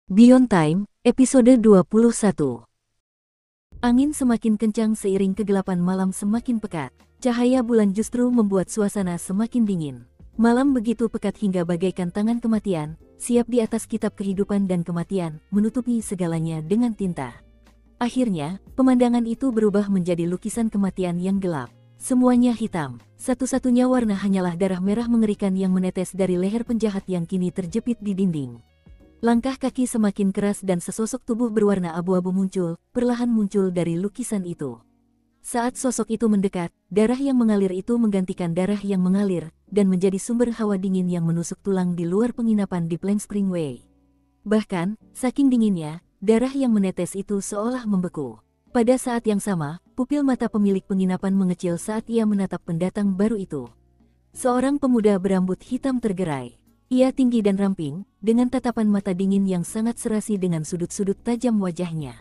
Beyond Time, episode 21. Angin semakin kencang seiring kegelapan malam semakin pekat. Cahaya bulan justru membuat suasana semakin dingin. Malam begitu pekat hingga bagaikan tangan kematian, siap di atas kitab kehidupan dan kematian, menutupi segalanya dengan tinta. Akhirnya, pemandangan itu berubah menjadi lukisan kematian yang gelap. Semuanya hitam. Satu-satunya warna hanyalah darah merah mengerikan yang menetes dari leher penjahat yang kini terjepit di dinding. Langkah kaki semakin keras dan sesosok tubuh berwarna abu-abu perlahan muncul dari lukisan itu. Saat sosok itu mendekat, darah yang mengalir itu menggantikan darah yang mengalir, dan menjadi sumber hawa dingin yang menusuk tulang di luar penginapan di Plank Spring Way. Bahkan, saking dinginnya, darah yang menetes itu seolah membeku. Pada saat yang sama, pupil mata pemilik penginapan mengecil saat ia menatap pendatang baru itu. Seorang pemuda berambut hitam tergerai. Ia tinggi dan ramping, dengan tatapan mata dingin yang sangat serasi dengan sudut-sudut tajam wajahnya.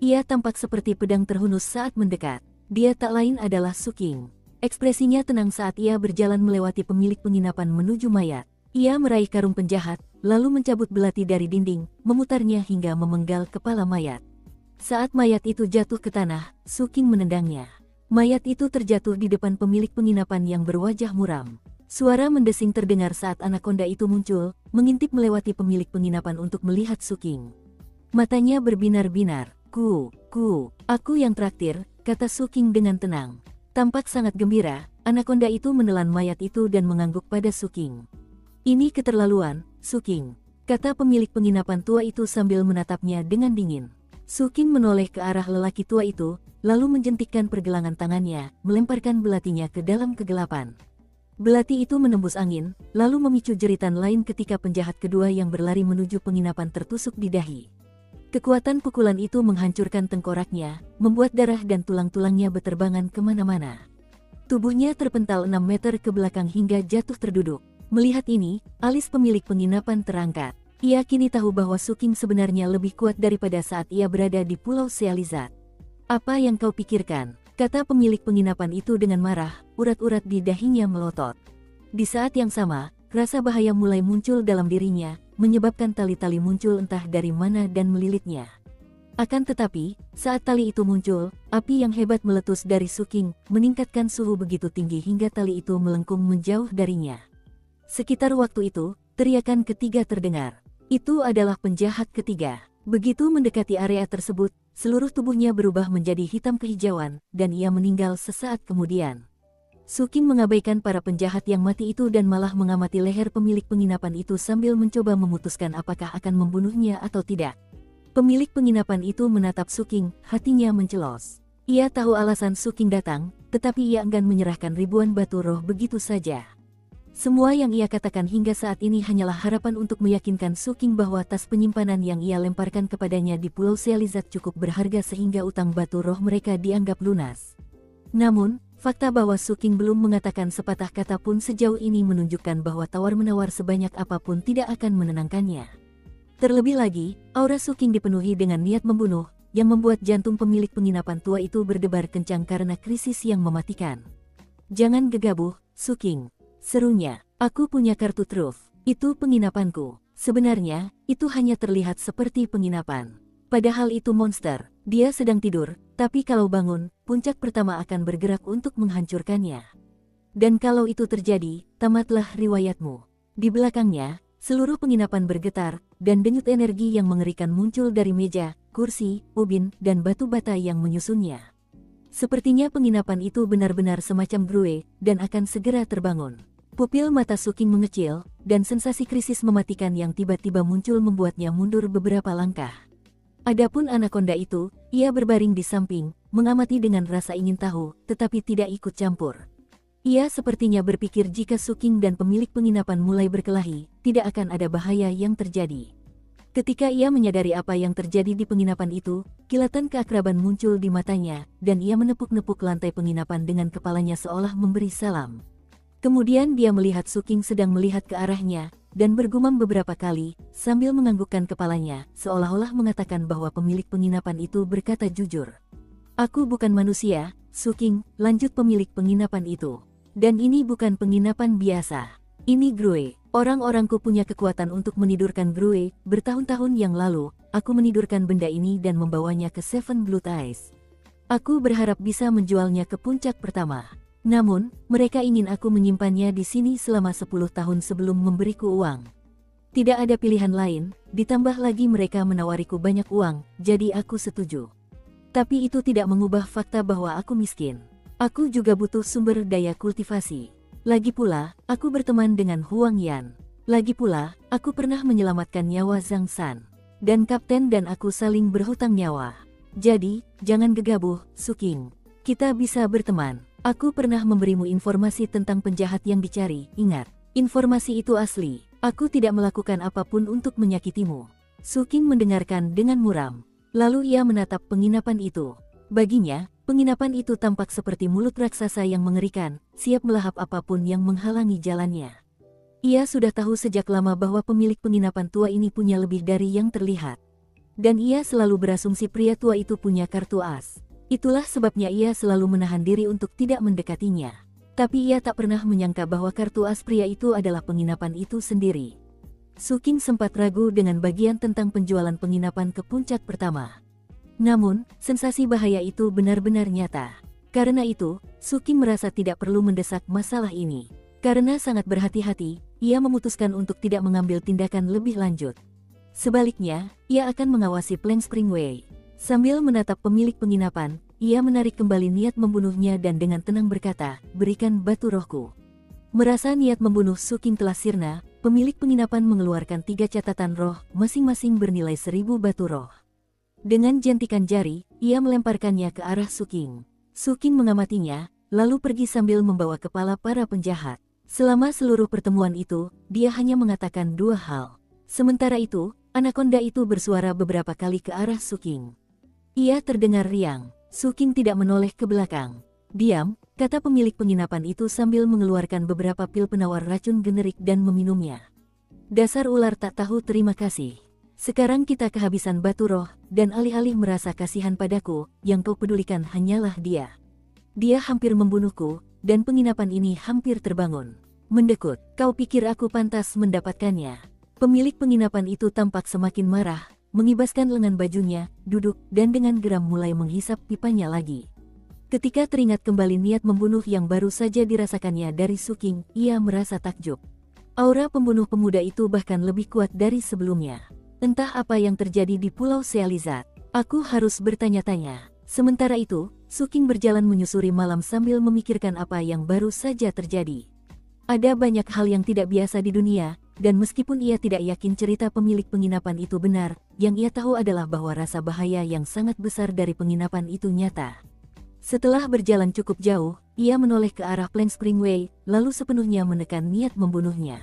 Ia tampak seperti pedang terhunus saat mendekat. Dia tak lain adalah Su King. Ekspresinya tenang saat ia berjalan melewati pemilik penginapan menuju mayat. Ia meraih karung penjahat, lalu mencabut belati dari dinding, memutarnya hingga memenggal kepala mayat. Saat mayat itu jatuh ke tanah, Su King menendangnya. Mayat itu terjatuh di depan pemilik penginapan yang berwajah muram. Suara mendesing terdengar saat anakonda itu muncul, mengintip melewati pemilik penginapan untuk melihat Su King. Matanya berbinar-binar. Aku yang traktir, kata Su King dengan tenang. Tampak sangat gembira, anakonda itu menelan mayat itu dan mengangguk pada Su King. Ini keterlaluan, Su King, kata pemilik penginapan tua itu sambil menatapnya dengan dingin. Su King menoleh ke arah lelaki tua itu, lalu menjentikkan pergelangan tangannya, melemparkan belatinya ke dalam kegelapan. Belati itu menembus angin, lalu memicu jeritan lain ketika penjahat kedua yang berlari menuju penginapan tertusuk di dahi. Kekuatan pukulan itu menghancurkan tengkoraknya, membuat darah dan tulang-tulangnya beterbangan kemana-mana. Tubuhnya terpental 6 meter ke belakang hingga jatuh terduduk. Melihat ini, alis pemilik penginapan terangkat. Ia kini tahu bahwa Su King sebenarnya lebih kuat daripada saat ia berada di Pulau Sealizat. Apa yang kau pikirkan? Kata pemilik penginapan itu dengan marah, urat-urat di dahinya melotot. Di saat yang sama, rasa bahaya mulai muncul dalam dirinya, menyebabkan tali-tali muncul entah dari mana dan melilitnya. Akan tetapi, saat tali itu muncul, api yang hebat meletus dari Su King, meningkatkan suhu begitu tinggi hingga tali itu melengkung menjauh darinya. Sekitar waktu itu, teriakan ketiga terdengar. Itu adalah penjahat ketiga. Begitu mendekati area tersebut, seluruh tubuhnya berubah menjadi hitam kehijauan, dan ia meninggal sesaat kemudian. Su King mengabaikan para penjahat yang mati itu dan malah mengamati leher pemilik penginapan itu sambil mencoba memutuskan apakah akan membunuhnya atau tidak. Pemilik penginapan itu menatap Su King, hatinya mencelos. Ia tahu alasan Su King datang, tetapi ia enggan menyerahkan ribuan batu roh begitu saja. Semua yang ia katakan hingga saat ini hanyalah harapan untuk meyakinkan Su King bahwa tas penyimpanan yang ia lemparkan kepadanya di Pulau Sealizat cukup berharga sehingga utang batu roh mereka dianggap lunas. Namun, fakta bahwa Su King belum mengatakan sepatah kata pun sejauh ini menunjukkan bahwa tawar-menawar sebanyak apapun tidak akan menenangkannya. Terlebih lagi, aura Su King dipenuhi dengan niat membunuh, yang membuat jantung pemilik penginapan tua itu berdebar kencang karena krisis yang mematikan. Jangan gegabah, Su King, serunya. Aku punya kartu truf. Itu penginapanku. Sebenarnya, itu hanya terlihat seperti penginapan. Padahal itu monster. Dia sedang tidur, tapi kalau bangun, puncak pertama akan bergerak untuk menghancurkannya. Dan kalau itu terjadi, tamatlah riwayatmu. Di belakangnya, seluruh penginapan bergetar, dan denyut energi yang mengerikan muncul dari meja, kursi, ubin, dan batu bata yang menyusunnya. Sepertinya penginapan itu benar-benar semacam grue, dan akan segera terbangun. Pupil mata Su King mengecil, dan sensasi krisis mematikan yang tiba-tiba muncul membuatnya mundur beberapa langkah. Adapun anakonda itu, ia berbaring di samping, mengamati dengan rasa ingin tahu, tetapi tidak ikut campur. Ia sepertinya berpikir jika Su King dan pemilik penginapan mulai berkelahi, tidak akan ada bahaya yang terjadi. Ketika ia menyadari apa yang terjadi di penginapan itu, kilatan keakraban muncul di matanya, dan ia menepuk-nepuk lantai penginapan dengan kepalanya seolah memberi salam. Kemudian dia melihat Su King sedang melihat ke arahnya, dan bergumam beberapa kali, sambil menganggukkan kepalanya, seolah-olah mengatakan bahwa pemilik penginapan itu berkata jujur. Aku bukan manusia, Su King, lanjut pemilik penginapan itu. Dan ini bukan penginapan biasa. Ini grue. Orang-orangku punya kekuatan untuk menidurkan Grue. Bertahun-tahun yang lalu, aku menidurkan benda ini dan membawanya ke Seven Blood Eyes. Aku berharap bisa menjualnya ke puncak pertama. Namun, mereka ingin aku menyimpannya di sini selama 10 tahun sebelum memberiku uang. Tidak ada pilihan lain, ditambah lagi mereka menawariku banyak uang, jadi aku setuju. Tapi itu tidak mengubah fakta bahwa aku miskin. Aku juga butuh sumber daya kultivasi. Lagi pula, aku berteman dengan Huang Yan. Lagi pula, aku pernah menyelamatkan nyawa Zhang San. Dan kapten dan aku saling berhutang nyawa. Jadi, jangan gegabah, Su King. Kita bisa berteman. Aku pernah memberimu informasi tentang penjahat yang dicari, ingat. Informasi itu asli. Aku tidak melakukan apapun untuk menyakitimu. Su King mendengarkan dengan muram. Lalu ia menatap penginapan itu. Baginya, penginapan itu tampak seperti mulut raksasa yang mengerikan, siap melahap apapun yang menghalangi jalannya. Ia sudah tahu sejak lama bahwa pemilik penginapan tua ini punya lebih dari yang terlihat. Dan ia selalu berasumsi pria tua itu punya kartu as. Itulah sebabnya ia selalu menahan diri untuk tidak mendekatinya. Tapi ia tak pernah menyangka bahwa kartu as pria itu adalah penginapan itu sendiri. Su King sempat ragu dengan bagian tentang penjualan penginapan ke puncak pertama. Namun, sensasi bahaya itu benar-benar nyata. Karena itu, Su King merasa tidak perlu mendesak masalah ini. Karena sangat berhati-hati, ia memutuskan untuk tidak mengambil tindakan lebih lanjut. Sebaliknya, ia akan mengawasi Plank Springway. Sambil menatap pemilik penginapan, ia menarik kembali niat membunuhnya dan dengan tenang berkata, "Berikan batu rohku." Merasa niat membunuh Su King telah sirna, pemilik penginapan mengeluarkan 3 catatan roh, masing-masing bernilai 1000 batu roh. Dengan jentikan jari, ia melemparkannya ke arah Su King. Su King mengamatinya, lalu pergi sambil membawa kepala para penjahat. Selama seluruh pertemuan itu, dia hanya mengatakan 2 hal. Sementara itu, anakonda itu bersuara beberapa kali ke arah Su King. Ia terdengar riang. Su King tidak menoleh ke belakang. "Diam," kata pemilik penginapan itu sambil mengeluarkan beberapa pil penawar racun generik dan meminumnya. "Dasar ular tak tahu terima kasih. Sekarang kita kehabisan batu roh, dan alih-alih merasa kasihan padaku, yang kau pedulikan hanyalah dia. Dia hampir membunuhku, dan penginapan ini hampir terbangun. Mendekut, kau pikir aku pantas mendapatkannya?" Pemilik penginapan itu tampak semakin marah, mengibaskan lengan bajunya, duduk, dan dengan geram mulai menghisap pipanya lagi. Ketika teringat kembali niat membunuh yang baru saja dirasakannya dari Su King, ia merasa takjub. Aura pembunuh pemuda itu bahkan lebih kuat dari sebelumnya. Entah apa yang terjadi di Pulau Sealizat. Aku harus bertanya-tanya. Sementara itu, Su King berjalan menyusuri malam sambil memikirkan apa yang baru saja terjadi. Ada banyak hal yang tidak biasa di dunia, dan meskipun ia tidak yakin cerita pemilik penginapan itu benar, yang ia tahu adalah bahwa rasa bahaya yang sangat besar dari penginapan itu nyata. Setelah berjalan cukup jauh, ia menoleh ke arah Plank Springway, lalu sepenuhnya menekan niat membunuhnya.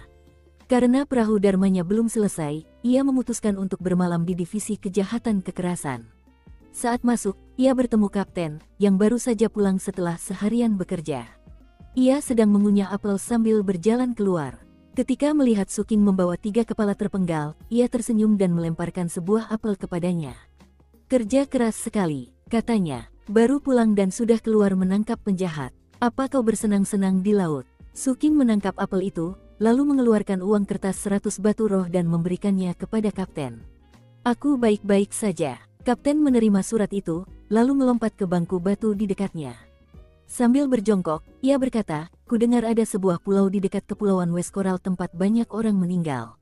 Karena perahu dharmanya belum selesai, ia memutuskan untuk bermalam di divisi kejahatan kekerasan. Saat masuk, ia bertemu kapten, yang baru saja pulang setelah seharian bekerja. Ia sedang mengunyah apel sambil berjalan keluar. Ketika melihat Su King membawa 3 kepala terpenggal, ia tersenyum dan melemparkan sebuah apel kepadanya. "Kerja keras sekali," katanya. "Baru pulang dan sudah keluar menangkap penjahat. Apa kau bersenang-senang di laut?" Su King menangkap apel itu, lalu mengeluarkan uang kertas 100 batu roh dan memberikannya kepada kapten. "Aku baik-baik saja." Kapten menerima surat itu, lalu melompat ke bangku batu di dekatnya. Sambil berjongkok, ia berkata, "Kudengar ada sebuah pulau di dekat Kepulauan West Coral tempat banyak orang meninggal.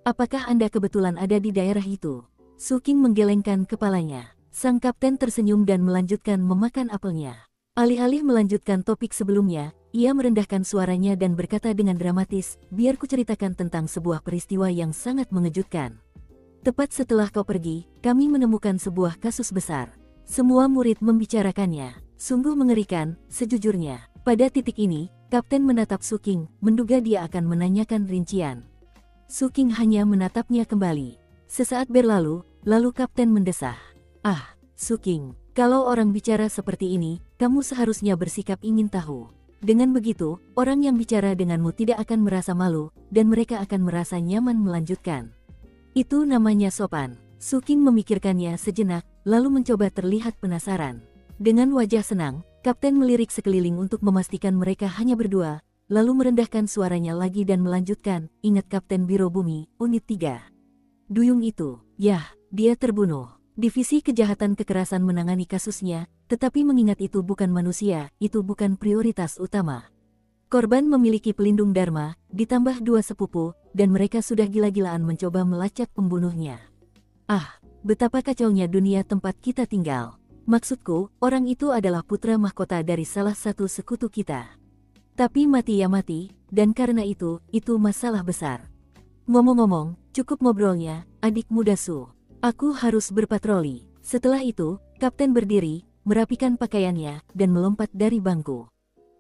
Apakah Anda kebetulan ada di daerah itu?" Su King menggelengkan kepalanya. Sang kapten tersenyum dan melanjutkan memakan apelnya. Alih-alih melanjutkan topik sebelumnya, ia merendahkan suaranya dan berkata dengan dramatis, "Biar ku ceritakan tentang sebuah peristiwa yang sangat mengejutkan. Tepat setelah kau pergi, kami menemukan sebuah kasus besar. Semua murid membicarakannya. Sungguh mengerikan, sejujurnya." Pada titik ini, kapten menatap Su King, menduga dia akan menanyakan rincian. Su King hanya menatapnya kembali. Sesaat berlalu, lalu kapten mendesah, "Ah, Su King, kalau orang bicara seperti ini, kamu seharusnya bersikap ingin tahu. Dengan begitu, orang yang bicara denganmu tidak akan merasa malu, dan mereka akan merasa nyaman melanjutkan. Itu namanya sopan." Su King memikirkannya sejenak, lalu mencoba terlihat penasaran. Dengan wajah senang, kapten melirik sekeliling untuk memastikan mereka hanya berdua, lalu merendahkan suaranya lagi dan melanjutkan, ingat Kapten Biro Bumi, Unit 3. Duyung itu, yah, dia terbunuh. Divisi Kejahatan Kekerasan menangani kasusnya, tetapi mengingat itu bukan manusia, itu bukan prioritas utama. Korban memiliki pelindung Dharma, ditambah 2 sepupu, dan mereka sudah gila-gilaan mencoba melacak pembunuhnya. Ah, betapa kacaunya dunia tempat kita tinggal. Maksudku, orang itu adalah putra mahkota dari salah satu sekutu kita. Tapi mati ya mati, dan karena itu masalah besar. Ngomong-ngomong, cukup ngobrolnya, adik muda Su. Aku harus berpatroli. Setelah itu, Kapten berdiri, merapikan pakaiannya, dan melompat dari bangku.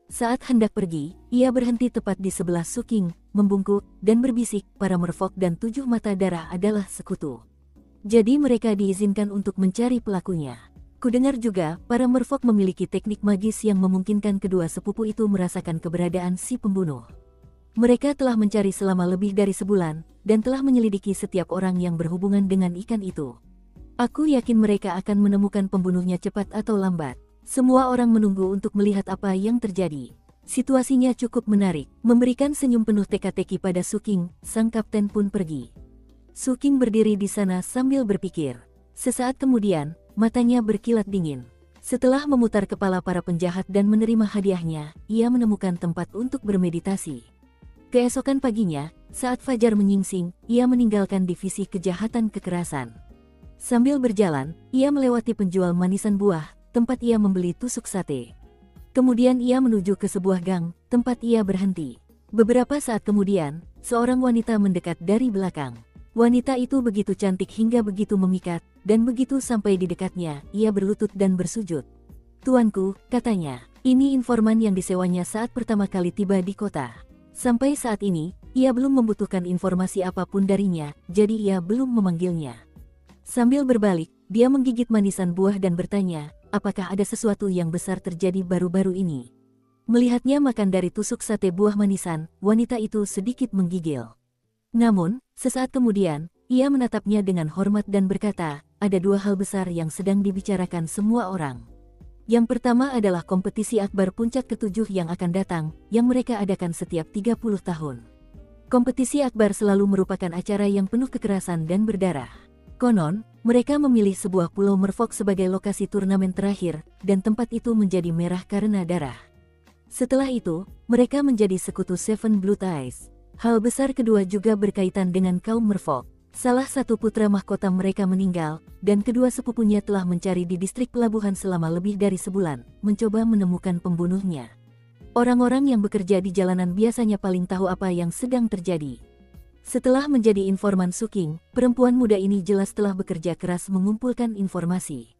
Saat hendak pergi, ia berhenti tepat di sebelah Su King, membungkuk, dan berbisik, para merfok dan 7 mata darah adalah sekutu. Jadi mereka diizinkan untuk mencari pelakunya. Kudengar juga, para merfok memiliki teknik magis yang memungkinkan kedua sepupu itu merasakan keberadaan si pembunuh. Mereka telah mencari selama lebih dari sebulan, dan telah menyelidiki setiap orang yang berhubungan dengan ikan itu. Aku yakin mereka akan menemukan pembunuhnya cepat atau lambat. Semua orang menunggu untuk melihat apa yang terjadi. Situasinya cukup menarik, memberikan senyum penuh teka-teki pada Su King, sang kapten pun pergi. Su King berdiri di sana sambil berpikir. Sesaat kemudian, matanya berkilat dingin. Setelah memutar kepala para penjahat dan menerima hadiahnya, ia menemukan tempat untuk bermeditasi. Keesokan paginya, saat fajar menyingsing, ia meninggalkan divisi kejahatan kekerasan. Sambil berjalan, ia melewati penjual manisan buah, tempat ia membeli tusuk sate. Kemudian ia menuju ke sebuah gang, tempat ia berhenti. Beberapa saat kemudian, seorang wanita mendekat dari belakang. Wanita itu begitu cantik hingga begitu memikat, dan begitu sampai di dekatnya, ia berlutut dan bersujud. "Tuanku," katanya, "ini informan yang disewanya saat pertama kali tiba di kota. Sampai saat ini, ia belum membutuhkan informasi apapun darinya, jadi ia belum memanggilnya." Sambil berbalik, dia menggigit manisan buah dan bertanya, apakah ada sesuatu yang besar terjadi baru-baru ini. Melihatnya makan dari tusuk sate buah manisan, wanita itu sedikit menggigil. Namun, sesaat kemudian, ia menatapnya dengan hormat dan berkata, ada 2 hal besar yang sedang dibicarakan semua orang. Yang pertama adalah kompetisi akbar puncak ke-7 yang akan datang, yang mereka adakan setiap 30 tahun. Kompetisi akbar selalu merupakan acara yang penuh kekerasan dan berdarah. Konon, mereka memilih sebuah pulau merfok sebagai lokasi turnamen terakhir, dan tempat itu menjadi merah karena darah. Setelah itu, mereka menjadi sekutu Seven Blood Eyes. Hal besar kedua juga berkaitan dengan kaum merfok. Salah satu putra mahkota mereka meninggal, dan kedua sepupunya telah mencari di distrik pelabuhan selama lebih dari sebulan, mencoba menemukan pembunuhnya. Orang-orang yang bekerja di jalanan biasanya paling tahu apa yang sedang terjadi. Setelah menjadi informan Su King, perempuan muda ini jelas telah bekerja keras mengumpulkan informasi.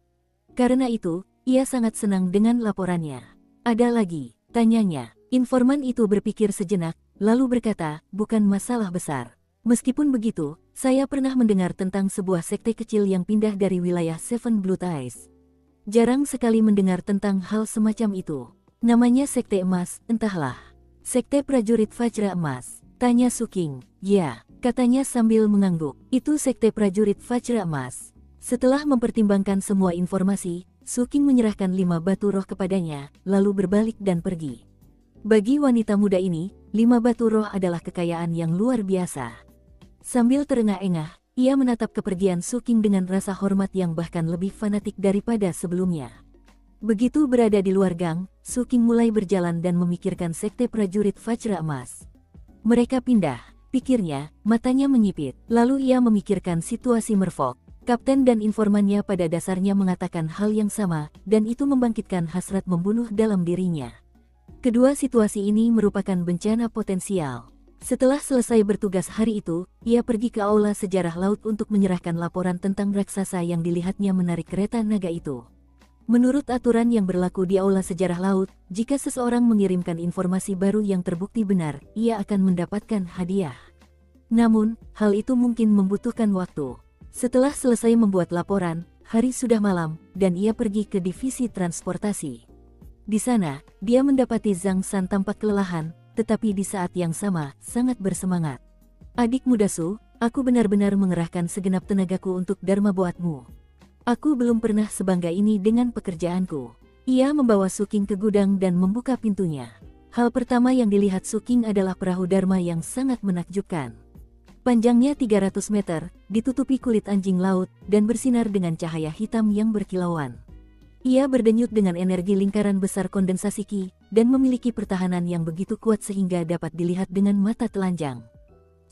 Karena itu, ia sangat senang dengan laporannya. "Ada lagi?" tanyanya. Informan itu berpikir sejenak, lalu berkata, "Bukan masalah besar. Meskipun begitu, saya pernah mendengar tentang sebuah sekte kecil yang pindah dari wilayah Seven Blood Eyes. Jarang sekali mendengar tentang hal semacam itu. Namanya Sekte Emas, entahlah." "Sekte Prajurit Vajra Emas?" tanya Su King. "Ya," katanya sambil mengangguk, "itu Sekte Prajurit Vajra Emas." Setelah mempertimbangkan semua informasi, Su King menyerahkan 5 batu roh kepadanya, lalu berbalik dan pergi. Bagi wanita muda ini, 5 batu roh adalah kekayaan yang luar biasa. Sambil terengah-engah, ia menatap kepergian Su King dengan rasa hormat yang bahkan lebih fanatik daripada sebelumnya. Begitu berada di luar gang, Su King mulai berjalan dan memikirkan Sekte Prajurit Vajra Emas. Mereka pindah, pikirnya, matanya menyipit. Lalu ia memikirkan situasi merfok. Kapten dan informannya pada dasarnya mengatakan hal yang sama, dan itu membangkitkan hasrat membunuh dalam dirinya. Kedua situasi ini merupakan bencana potensial. Setelah selesai bertugas hari itu, ia pergi ke aula sejarah laut untuk menyerahkan laporan tentang raksasa yang dilihatnya menarik kereta naga itu. Menurut aturan yang berlaku di aula sejarah laut, jika seseorang mengirimkan informasi baru yang terbukti benar, ia akan mendapatkan hadiah. Namun, hal itu mungkin membutuhkan waktu. Setelah selesai membuat laporan, hari sudah malam, dan ia pergi ke divisi transportasi. Di sana, dia mendapati Zhang San tampak kelelahan, tetapi di saat yang sama, sangat bersemangat. "Adik muda Su, aku benar-benar mengerahkan segenap tenagaku untuk Dharma buatmu. Aku belum pernah sebangga ini dengan pekerjaanku." Ia membawa Su King ke gudang dan membuka pintunya. Hal pertama yang dilihat Su King adalah perahu Dharma yang sangat menakjubkan. Panjangnya 300 meter, ditutupi kulit anjing laut, dan bersinar dengan cahaya hitam yang berkilauan. Ia berdenyut dengan energi lingkaran besar kondensasi Qi, dan memiliki pertahanan yang begitu kuat sehingga dapat dilihat dengan mata telanjang.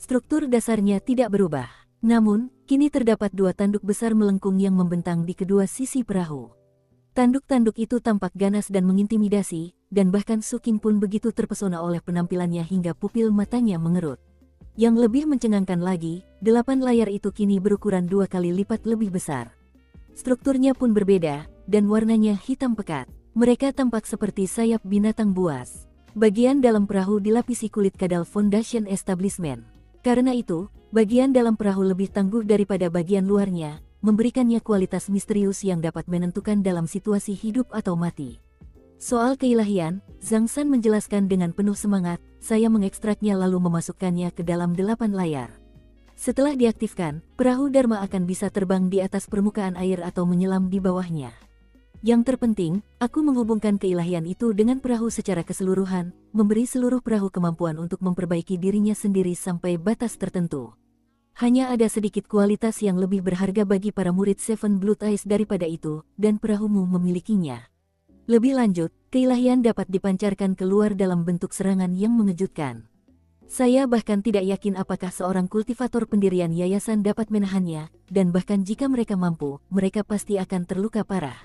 Struktur dasarnya tidak berubah. Namun, kini terdapat 2 tanduk besar melengkung yang membentang di kedua sisi perahu. Tanduk-tanduk itu tampak ganas dan mengintimidasi, dan bahkan Su King pun begitu terpesona oleh penampilannya hingga pupil matanya mengerut. Yang lebih mencengangkan lagi, 8 layar itu kini berukuran 2 kali lipat lebih besar. Strukturnya pun berbeda, dan warnanya hitam pekat. Mereka tampak seperti sayap binatang buas. Bagian dalam perahu dilapisi kulit kadal Foundation Establishment. Karena itu, bagian dalam perahu lebih tangguh daripada bagian luarnya, memberikannya kualitas misterius yang dapat menentukan dalam situasi hidup atau mati. Soal keilahian, Zhang San menjelaskan dengan penuh semangat, saya mengekstraknya lalu memasukkannya ke dalam 8 layar. Setelah diaktifkan, perahu Dharma akan bisa terbang di atas permukaan air atau menyelam di bawahnya. Yang terpenting, aku menghubungkan keilahian itu dengan perahu secara keseluruhan, memberi seluruh perahu kemampuan untuk memperbaiki dirinya sendiri sampai batas tertentu. Hanya ada sedikit kualitas yang lebih berharga bagi para murid Seven Blood Eyes daripada itu, dan perahumu memilikinya. Lebih lanjut, keilahian dapat dipancarkan keluar dalam bentuk serangan yang mengejutkan. Saya bahkan tidak yakin apakah seorang kultivator pendirian yayasan dapat menahannya, dan bahkan jika mereka mampu, mereka pasti akan terluka parah.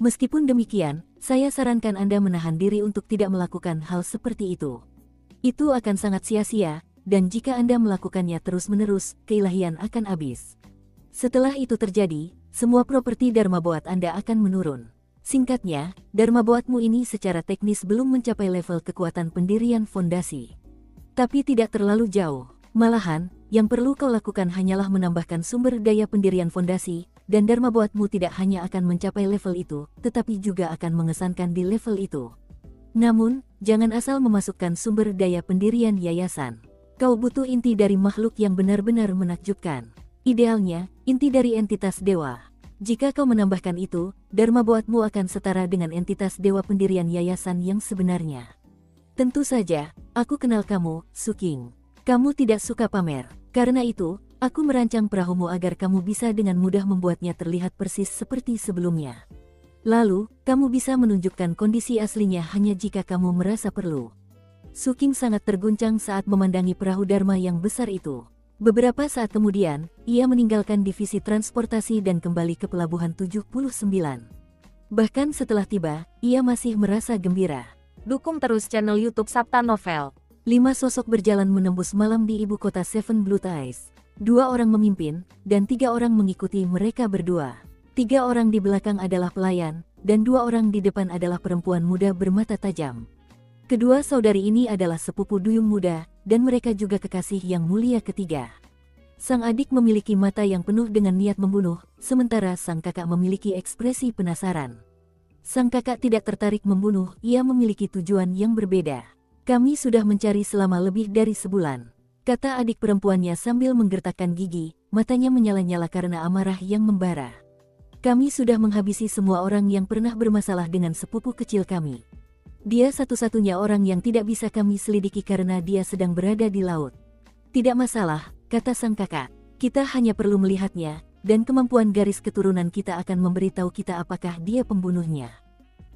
Meskipun demikian, saya sarankan Anda menahan diri untuk tidak melakukan hal seperti itu. Itu akan sangat sia-sia, dan jika Anda melakukannya terus-menerus, keilahian akan habis. Setelah itu terjadi, semua properti Dharma Boat Anda akan menurun. Singkatnya, Dharma Boatmu ini secara teknis belum mencapai level kekuatan pendirian fondasi. Tapi tidak terlalu jauh. Malahan, yang perlu kau lakukan hanyalah menambahkan sumber daya pendirian fondasi, dan Dharma Boatmu tidak hanya akan mencapai level itu, tetapi juga akan mengesankan di level itu. Namun, jangan asal memasukkan sumber daya pendirian yayasan. Kau butuh inti dari makhluk yang benar-benar menakjubkan. Idealnya, inti dari entitas dewa. Jika kau menambahkan itu, Dharma Boatmu akan setara dengan entitas dewa pendirian yayasan yang sebenarnya. Tentu saja, aku kenal kamu, Su King. Kamu tidak suka pamer. Karena itu, aku merancang perahumu agar kamu bisa dengan mudah membuatnya terlihat persis seperti sebelumnya. Lalu, kamu bisa menunjukkan kondisi aslinya hanya jika kamu merasa perlu. Su King sangat terguncang saat memandangi perahu Dharma yang besar itu. Beberapa saat kemudian, ia meninggalkan divisi transportasi dan kembali ke pelabuhan 79. Bahkan setelah tiba, ia masih merasa gembira. Dukung terus channel YouTube Sabta Novel. 5 sosok berjalan menembus malam di ibu kota Seven Blood Eyes. 2 orang memimpin, dan 3 orang mengikuti mereka berdua. 3 orang di belakang adalah pelayan, dan 2 orang di depan adalah perempuan muda bermata tajam. Kedua saudari ini adalah sepupu duyung muda, dan mereka juga kekasih yang mulia ketiga. Sang adik memiliki mata yang penuh dengan niat membunuh, sementara sang kakak memiliki ekspresi penasaran. Sang kakak tidak tertarik membunuh, ia memiliki tujuan yang berbeda. Kami sudah mencari selama lebih dari sebulan, kata adik perempuannya sambil menggertakkan gigi, matanya menyala-nyala karena amarah yang membara. Kami sudah menghabisi semua orang yang pernah bermasalah dengan sepupu kecil kami. Dia satu-satunya orang yang tidak bisa kami selidiki karena dia sedang berada di laut. Tidak masalah, kata sang kakak. Kita hanya perlu melihatnya, dan kemampuan garis keturunan kita akan memberitahu kita apakah dia pembunuhnya.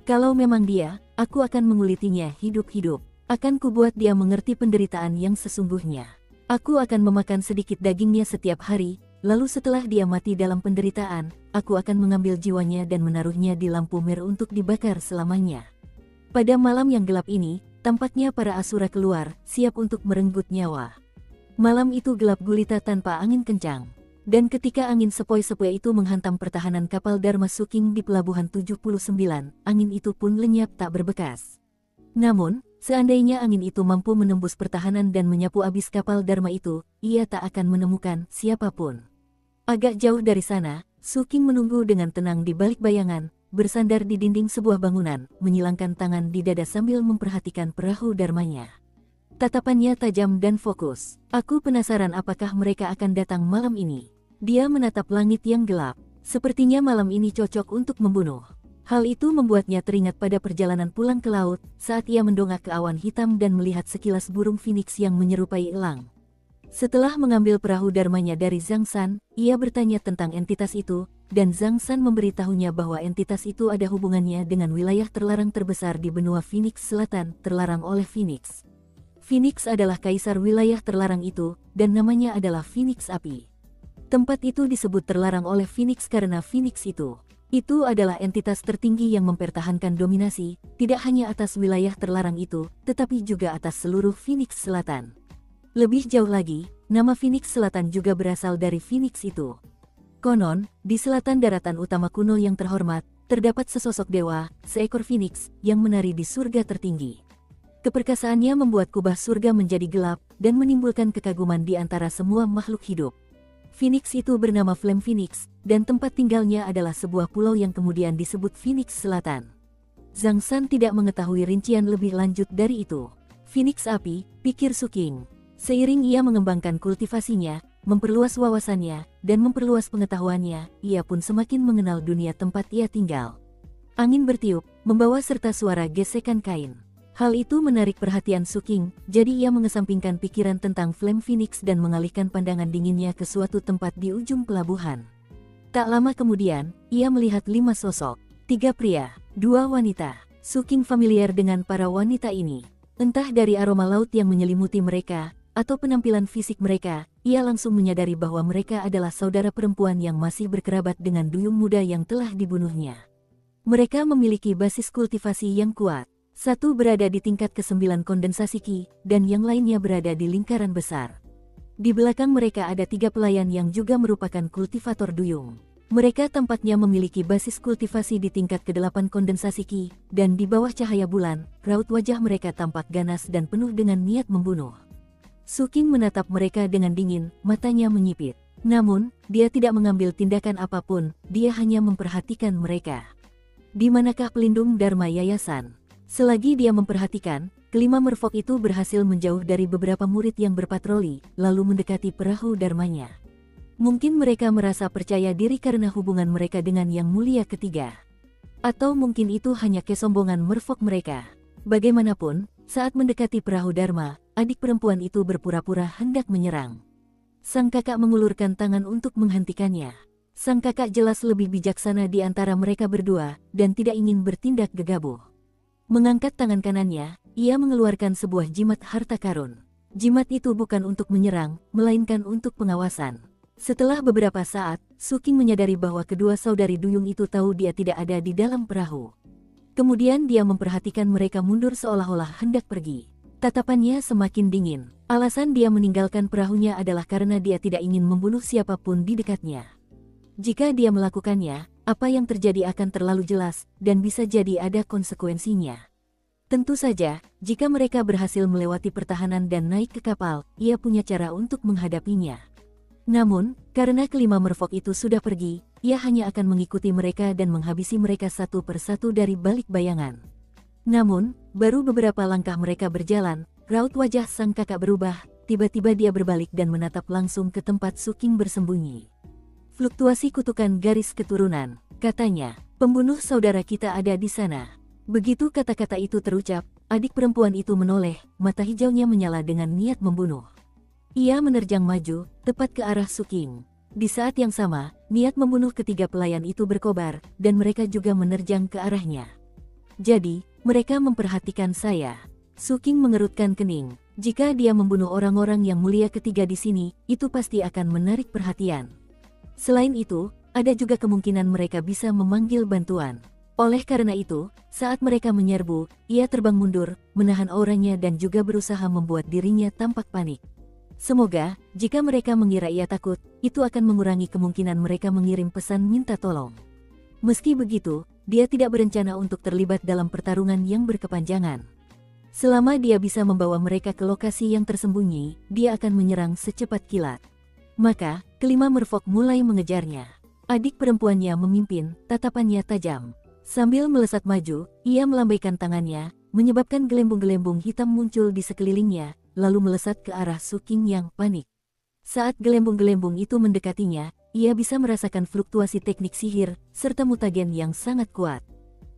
Kalau memang dia, aku akan mengulitinya hidup-hidup. Akan kubuat dia mengerti penderitaan yang sesungguhnya. Aku akan memakan sedikit dagingnya setiap hari, lalu setelah dia mati dalam penderitaan, aku akan mengambil jiwanya dan menaruhnya di lampu mer untuk dibakar selamanya. Pada malam yang gelap ini, tampaknya para asura keluar, siap untuk merenggut nyawa. Malam itu gelap gulita tanpa angin kencang. Dan ketika angin sepoi-sepoi itu menghantam pertahanan kapal Dharma Su King di pelabuhan 79, angin itu pun lenyap tak berbekas. Namun, seandainya angin itu mampu menembus pertahanan dan menyapu habis kapal Dharma itu, ia tak akan menemukan siapapun. Agak jauh dari sana, Su King menunggu dengan tenang di balik bayangan, bersandar di dinding sebuah bangunan, menyilangkan tangan di dada sambil memperhatikan perahu Dharmanya. Tatapannya tajam dan fokus. Aku penasaran apakah mereka akan datang malam ini. Dia menatap langit yang gelap. Sepertinya malam ini cocok untuk membunuh. Hal itu membuatnya teringat pada perjalanan pulang ke laut, saat ia mendongak ke awan hitam dan melihat sekilas burung Phoenix yang menyerupai elang. Setelah mengambil perahu dharmanya dari Zhang San, ia bertanya tentang entitas itu, dan Zhang San memberitahunya bahwa entitas itu ada hubungannya dengan wilayah terlarang terbesar di benua Phoenix Selatan, terlarang oleh Phoenix. Phoenix adalah kaisar wilayah terlarang itu, dan namanya adalah Phoenix Api. Tempat itu disebut terlarang oleh Phoenix karena Phoenix itu adalah entitas tertinggi yang mempertahankan dominasi, tidak hanya atas wilayah terlarang itu, tetapi juga atas seluruh Phoenix Selatan. Lebih jauh lagi, nama Phoenix Selatan juga berasal dari Phoenix itu. Konon, di selatan daratan utama kuno yang terhormat, terdapat sesosok dewa, seekor Phoenix, yang menari di surga tertinggi. Keperkasaannya membuat kubah surga menjadi gelap, dan menimbulkan kekaguman di antara semua makhluk hidup. Phoenix itu bernama Flame Phoenix, dan tempat tinggalnya adalah sebuah pulau yang kemudian disebut Phoenix Selatan. Zhang San tidak mengetahui rincian lebih lanjut dari itu. Phoenix Api, pikir Su King. Seiring ia mengembangkan kultivasinya, memperluas wawasannya, dan memperluas pengetahuannya, ia pun semakin mengenal dunia tempat ia tinggal. Angin bertiup, membawa serta suara gesekan kain. Hal itu menarik perhatian Su King, jadi ia mengesampingkan pikiran tentang Flame Phoenix dan mengalihkan pandangan dinginnya ke suatu tempat di ujung pelabuhan. Tak lama kemudian, ia melihat 5 sosok, 3 pria, 2 wanita. Su King familiar dengan para wanita ini. Entah dari aroma laut yang menyelimuti mereka, atau penampilan fisik mereka, ia langsung menyadari bahwa mereka adalah saudara perempuan yang masih berkerabat dengan duyung muda yang telah dibunuhnya. Mereka memiliki basis kultivasi yang kuat. Satu berada di tingkat ke-9 kondensasi Qi, dan yang lainnya berada di lingkaran besar. Di belakang mereka ada 3 pelayan yang juga merupakan kultivator duyung. Mereka tampaknya memiliki basis kultivasi di tingkat ke-8 kondensasi Qi, dan di bawah cahaya bulan, raut wajah mereka tampak ganas dan penuh dengan niat membunuh. Su King menatap mereka dengan dingin, matanya menyipit. Namun, dia tidak mengambil tindakan apapun, dia hanya memperhatikan mereka. Di manakah pelindung Dharma Yayasan? Selagi dia memperhatikan, kelima merfolk itu berhasil menjauh dari beberapa murid yang berpatroli, lalu mendekati perahu dharmanya. Mungkin mereka merasa percaya diri karena hubungan mereka dengan Yang Mulia Ketiga. Atau mungkin itu hanya kesombongan merfolk mereka. Bagaimanapun, saat mendekati perahu dharma, adik perempuan itu berpura-pura hendak menyerang. Sang kakak mengulurkan tangan untuk menghentikannya. Sang kakak jelas lebih bijaksana di antara mereka berdua, dan tidak ingin bertindak gegabah. Mengangkat tangan kanannya, ia mengeluarkan sebuah jimat harta karun. Jimat itu bukan untuk menyerang, melainkan untuk pengawasan. Setelah beberapa saat, Su King menyadari bahwa kedua saudari duyung itu tahu dia tidak ada di dalam perahu. Kemudian dia memperhatikan mereka mundur seolah-olah hendak pergi. Tatapannya semakin dingin. Alasan dia meninggalkan perahunya adalah karena dia tidak ingin membunuh siapapun di dekatnya. Jika dia melakukannya, apa yang terjadi akan terlalu jelas, dan bisa jadi ada konsekuensinya. Tentu saja, jika mereka berhasil melewati pertahanan dan naik ke kapal, ia punya cara untuk menghadapinya. Namun, karena kelima merfolk itu sudah pergi, ia hanya akan mengikuti mereka dan menghabisi mereka satu persatu dari balik bayangan. Namun, baru beberapa langkah mereka berjalan, raut wajah sang kakak berubah, tiba-tiba dia berbalik dan menatap langsung ke tempat Su King bersembunyi. Fluktuasi kutukan garis keturunan, katanya, pembunuh saudara kita ada di sana. Begitu kata-kata itu terucap, adik perempuan itu menoleh, mata hijaunya menyala dengan niat membunuh. Ia menerjang maju, tepat ke arah Su King. Di saat yang sama, niat membunuh ketiga pelayan itu berkobar, dan mereka juga menerjang ke arahnya. Jadi, mereka memperhatikan saya. Su King mengerutkan kening. Jika dia membunuh orang-orang yang mulia ketiga di sini, itu pasti akan menarik perhatian. Selain itu, ada juga kemungkinan mereka bisa memanggil bantuan. Oleh karena itu, saat mereka menyerbu, ia terbang mundur, menahan auranya dan juga berusaha membuat dirinya tampak panik. Semoga, jika mereka mengira ia takut, itu akan mengurangi kemungkinan mereka mengirim pesan minta tolong. Meski begitu, dia tidak berencana untuk terlibat dalam pertarungan yang berkepanjangan. Selama dia bisa membawa mereka ke lokasi yang tersembunyi, dia akan menyerang secepat kilat. Maka, kelima merfolk mulai mengejarnya. Adik perempuannya memimpin, tatapannya tajam. Sambil melesat maju, ia melambaikan tangannya, menyebabkan gelembung-gelembung hitam muncul di sekelilingnya, lalu melesat ke arah Su King yang panik. Saat gelembung-gelembung itu mendekatinya, ia bisa merasakan fluktuasi teknik sihir, serta mutagen yang sangat kuat.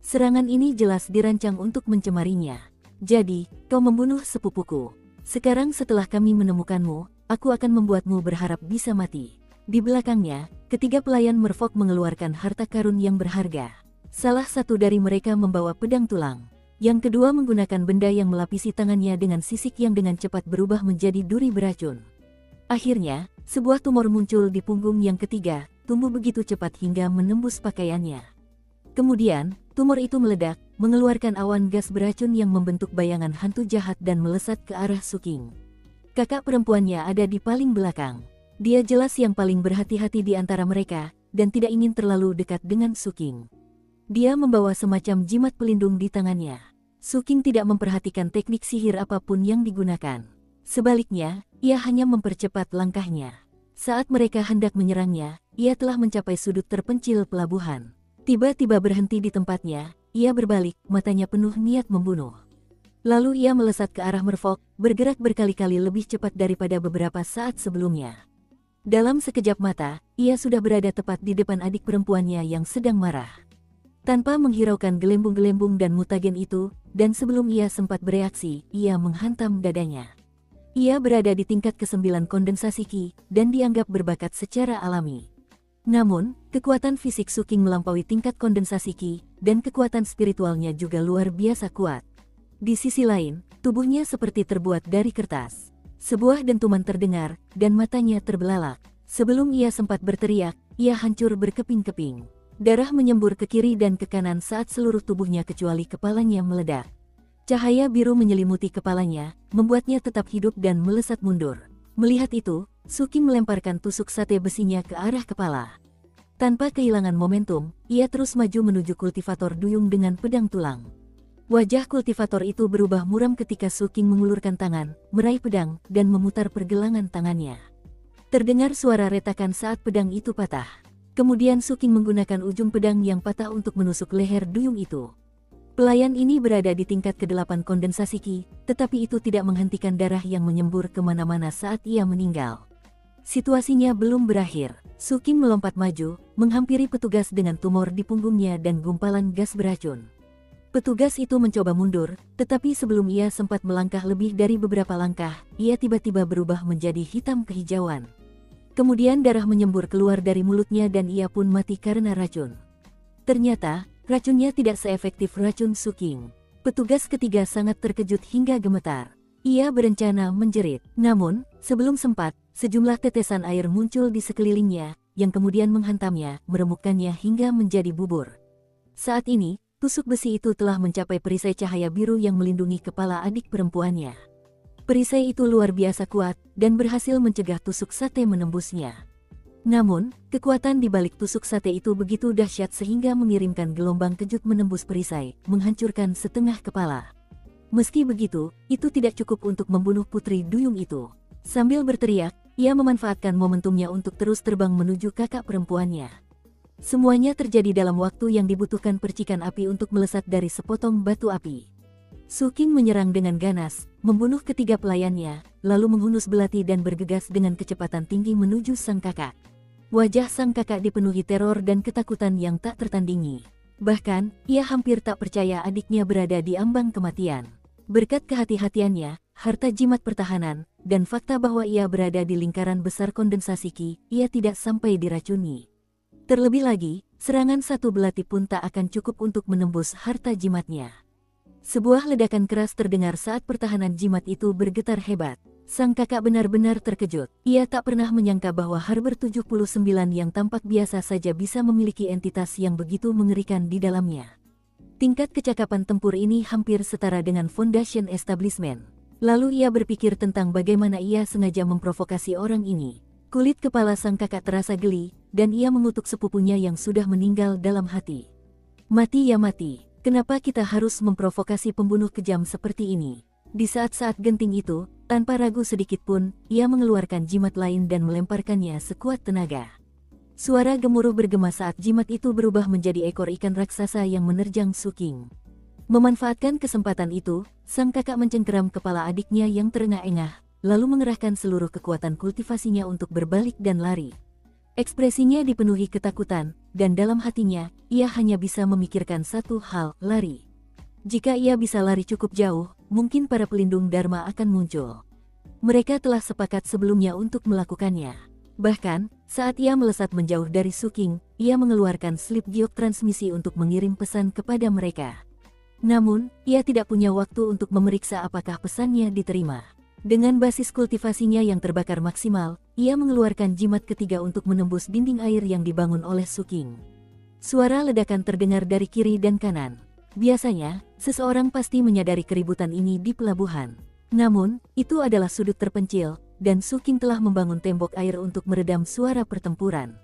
Serangan ini jelas dirancang untuk mencemarinya. Jadi, kau membunuh sepupuku. Sekarang setelah kami menemukanmu, aku akan membuatmu berharap bisa mati. Di belakangnya, ketiga pelayan merfok mengeluarkan harta karun yang berharga. Salah satu dari mereka membawa pedang tulang. Yang kedua menggunakan benda yang melapisi tangannya dengan sisik yang dengan cepat berubah menjadi duri beracun. Akhirnya, sebuah tumor muncul di punggung yang ketiga, tumbuh begitu cepat hingga menembus pakaiannya. Kemudian, tumor itu meledak, mengeluarkan awan gas beracun yang membentuk bayangan hantu jahat dan melesat ke arah Suking. Kakak perempuannya ada di paling belakang. Dia jelas yang paling berhati-hati di antara mereka, dan tidak ingin terlalu dekat dengan Suking. Dia membawa semacam jimat pelindung di tangannya. Suking tidak memperhatikan teknik sihir apapun yang digunakan. Sebaliknya, ia hanya mempercepat langkahnya. Saat mereka hendak menyerangnya, ia telah mencapai sudut terpencil pelabuhan. Tiba-tiba berhenti di tempatnya, ia berbalik, matanya penuh niat membunuh. Lalu ia melesat ke arah merfok, bergerak berkali-kali lebih cepat daripada beberapa saat sebelumnya. Dalam sekejap mata, ia sudah berada tepat di depan adik perempuannya yang sedang marah. Tanpa menghiraukan gelembung-gelembung dan mutagen itu, dan sebelum ia sempat bereaksi, ia menghantam dadanya. Ia berada di tingkat ke-9 kondensasi Ki, dan dianggap berbakat secara alami. Namun, kekuatan fisik Suking melampaui tingkat kondensasi Ki, dan kekuatan spiritualnya juga luar biasa kuat. Di sisi lain, tubuhnya seperti terbuat dari kertas. Sebuah dentuman terdengar, dan matanya terbelalak. Sebelum ia sempat berteriak, ia hancur berkeping-keping. Darah menyembur ke kiri dan ke kanan saat seluruh tubuhnya kecuali kepalanya meledak. Cahaya biru menyelimuti kepalanya, membuatnya tetap hidup dan melesat mundur. Melihat itu, Suking melemparkan tusuk sate besinya ke arah kepala. Tanpa kehilangan momentum, ia terus maju menuju kultivator duyung dengan pedang tulang. Wajah kultivator itu berubah muram ketika Suking mengulurkan tangan, meraih pedang, dan memutar pergelangan tangannya. Terdengar suara retakan saat pedang itu patah. Kemudian Suking menggunakan ujung pedang yang patah untuk menusuk leher duyung itu. Pelayan ini berada di tingkat ke-8 kondensasi Ki, tetapi itu tidak menghentikan darah yang menyembur kemana-mana saat ia meninggal. Situasinya belum berakhir. Suking melompat maju, menghampiri petugas dengan tumor di punggungnya dan gumpalan gas beracun. Petugas itu mencoba mundur, tetapi sebelum ia sempat melangkah lebih dari beberapa langkah, ia tiba-tiba berubah menjadi hitam kehijauan. Kemudian darah menyembur keluar dari mulutnya dan ia pun mati karena racun. Ternyata, racunnya tidak seefektif racun Suking. Petugas ketiga sangat terkejut hingga gemetar. Ia berencana menjerit. Namun, sebelum sempat, sejumlah tetesan air muncul di sekelilingnya, yang kemudian menghantamnya, meremukkannya hingga menjadi bubur. Saat ini, tusuk besi itu telah mencapai perisai cahaya biru yang melindungi kepala adik perempuannya. Perisai itu luar biasa kuat, dan berhasil mencegah tusuk sate menembusnya. Namun, kekuatan di balik tusuk sate itu begitu dahsyat sehingga mengirimkan gelombang kejut menembus perisai, menghancurkan setengah kepala. Meski begitu, itu tidak cukup untuk membunuh putri duyung itu. Sambil berteriak, ia memanfaatkan momentumnya untuk terus terbang menuju kakak perempuannya. Semuanya terjadi dalam waktu yang dibutuhkan percikan api untuk melesat dari sepotong batu api. Suking menyerang dengan ganas, membunuh ketiga pelayannya, lalu menghunus belati dan bergegas dengan kecepatan tinggi menuju sang kakak. Wajah sang kakak dipenuhi teror dan ketakutan yang tak tertandingi. Bahkan, ia hampir tak percaya adiknya berada di ambang kematian. Berkat kehati-hatiannya, harta jimat pertahanan, dan fakta bahwa ia berada di lingkaran besar kondensasi Ki, ia tidak sampai diracuni. Terlebih lagi, serangan satu belati pun tak akan cukup untuk menembus harta jimatnya. Sebuah ledakan keras terdengar saat pertahanan jimat itu bergetar hebat. Sang kakak benar-benar terkejut. Ia tak pernah menyangka bahwa Harbor 79 yang tampak biasa saja bisa memiliki entitas yang begitu mengerikan di dalamnya. Tingkat kecakapan tempur ini hampir setara dengan Foundation Establishment. Lalu ia berpikir tentang bagaimana ia sengaja memprovokasi orang ini. Kulit kepala sang kakak terasa geli, dan ia mengutuk sepupunya yang sudah meninggal dalam hati. Mati ya mati, kenapa kita harus memprovokasi pembunuh kejam seperti ini? Di saat-saat genting itu, tanpa ragu sedikit pun, ia mengeluarkan jimat lain dan melemparkannya sekuat tenaga. Suara gemuruh bergema saat jimat itu berubah menjadi ekor ikan raksasa yang menerjang Suking. Memanfaatkan kesempatan itu, sang kakak mencengkeram kepala adiknya yang terengah-engah, lalu mengerahkan seluruh kekuatan kultivasinya untuk berbalik dan lari. Ekspresinya dipenuhi ketakutan, dan dalam hatinya, ia hanya bisa memikirkan satu hal, lari. Jika ia bisa lari cukup jauh, mungkin para pelindung Dharma akan muncul. Mereka telah sepakat sebelumnya untuk melakukannya. Bahkan, saat ia melesat menjauh dari Suking, ia mengeluarkan slip giok transmisi untuk mengirim pesan kepada mereka. Namun, ia tidak punya waktu untuk memeriksa apakah pesannya diterima. Dengan basis kultivasinya yang terbakar maksimal, ia mengeluarkan jimat ketiga untuk menembus dinding air yang dibangun oleh Suking. Suara ledakan terdengar dari kiri dan kanan. Biasanya, seseorang pasti menyadari keributan ini di pelabuhan. Namun, itu adalah sudut terpencil, dan Suking telah membangun tembok air untuk meredam suara pertempuran.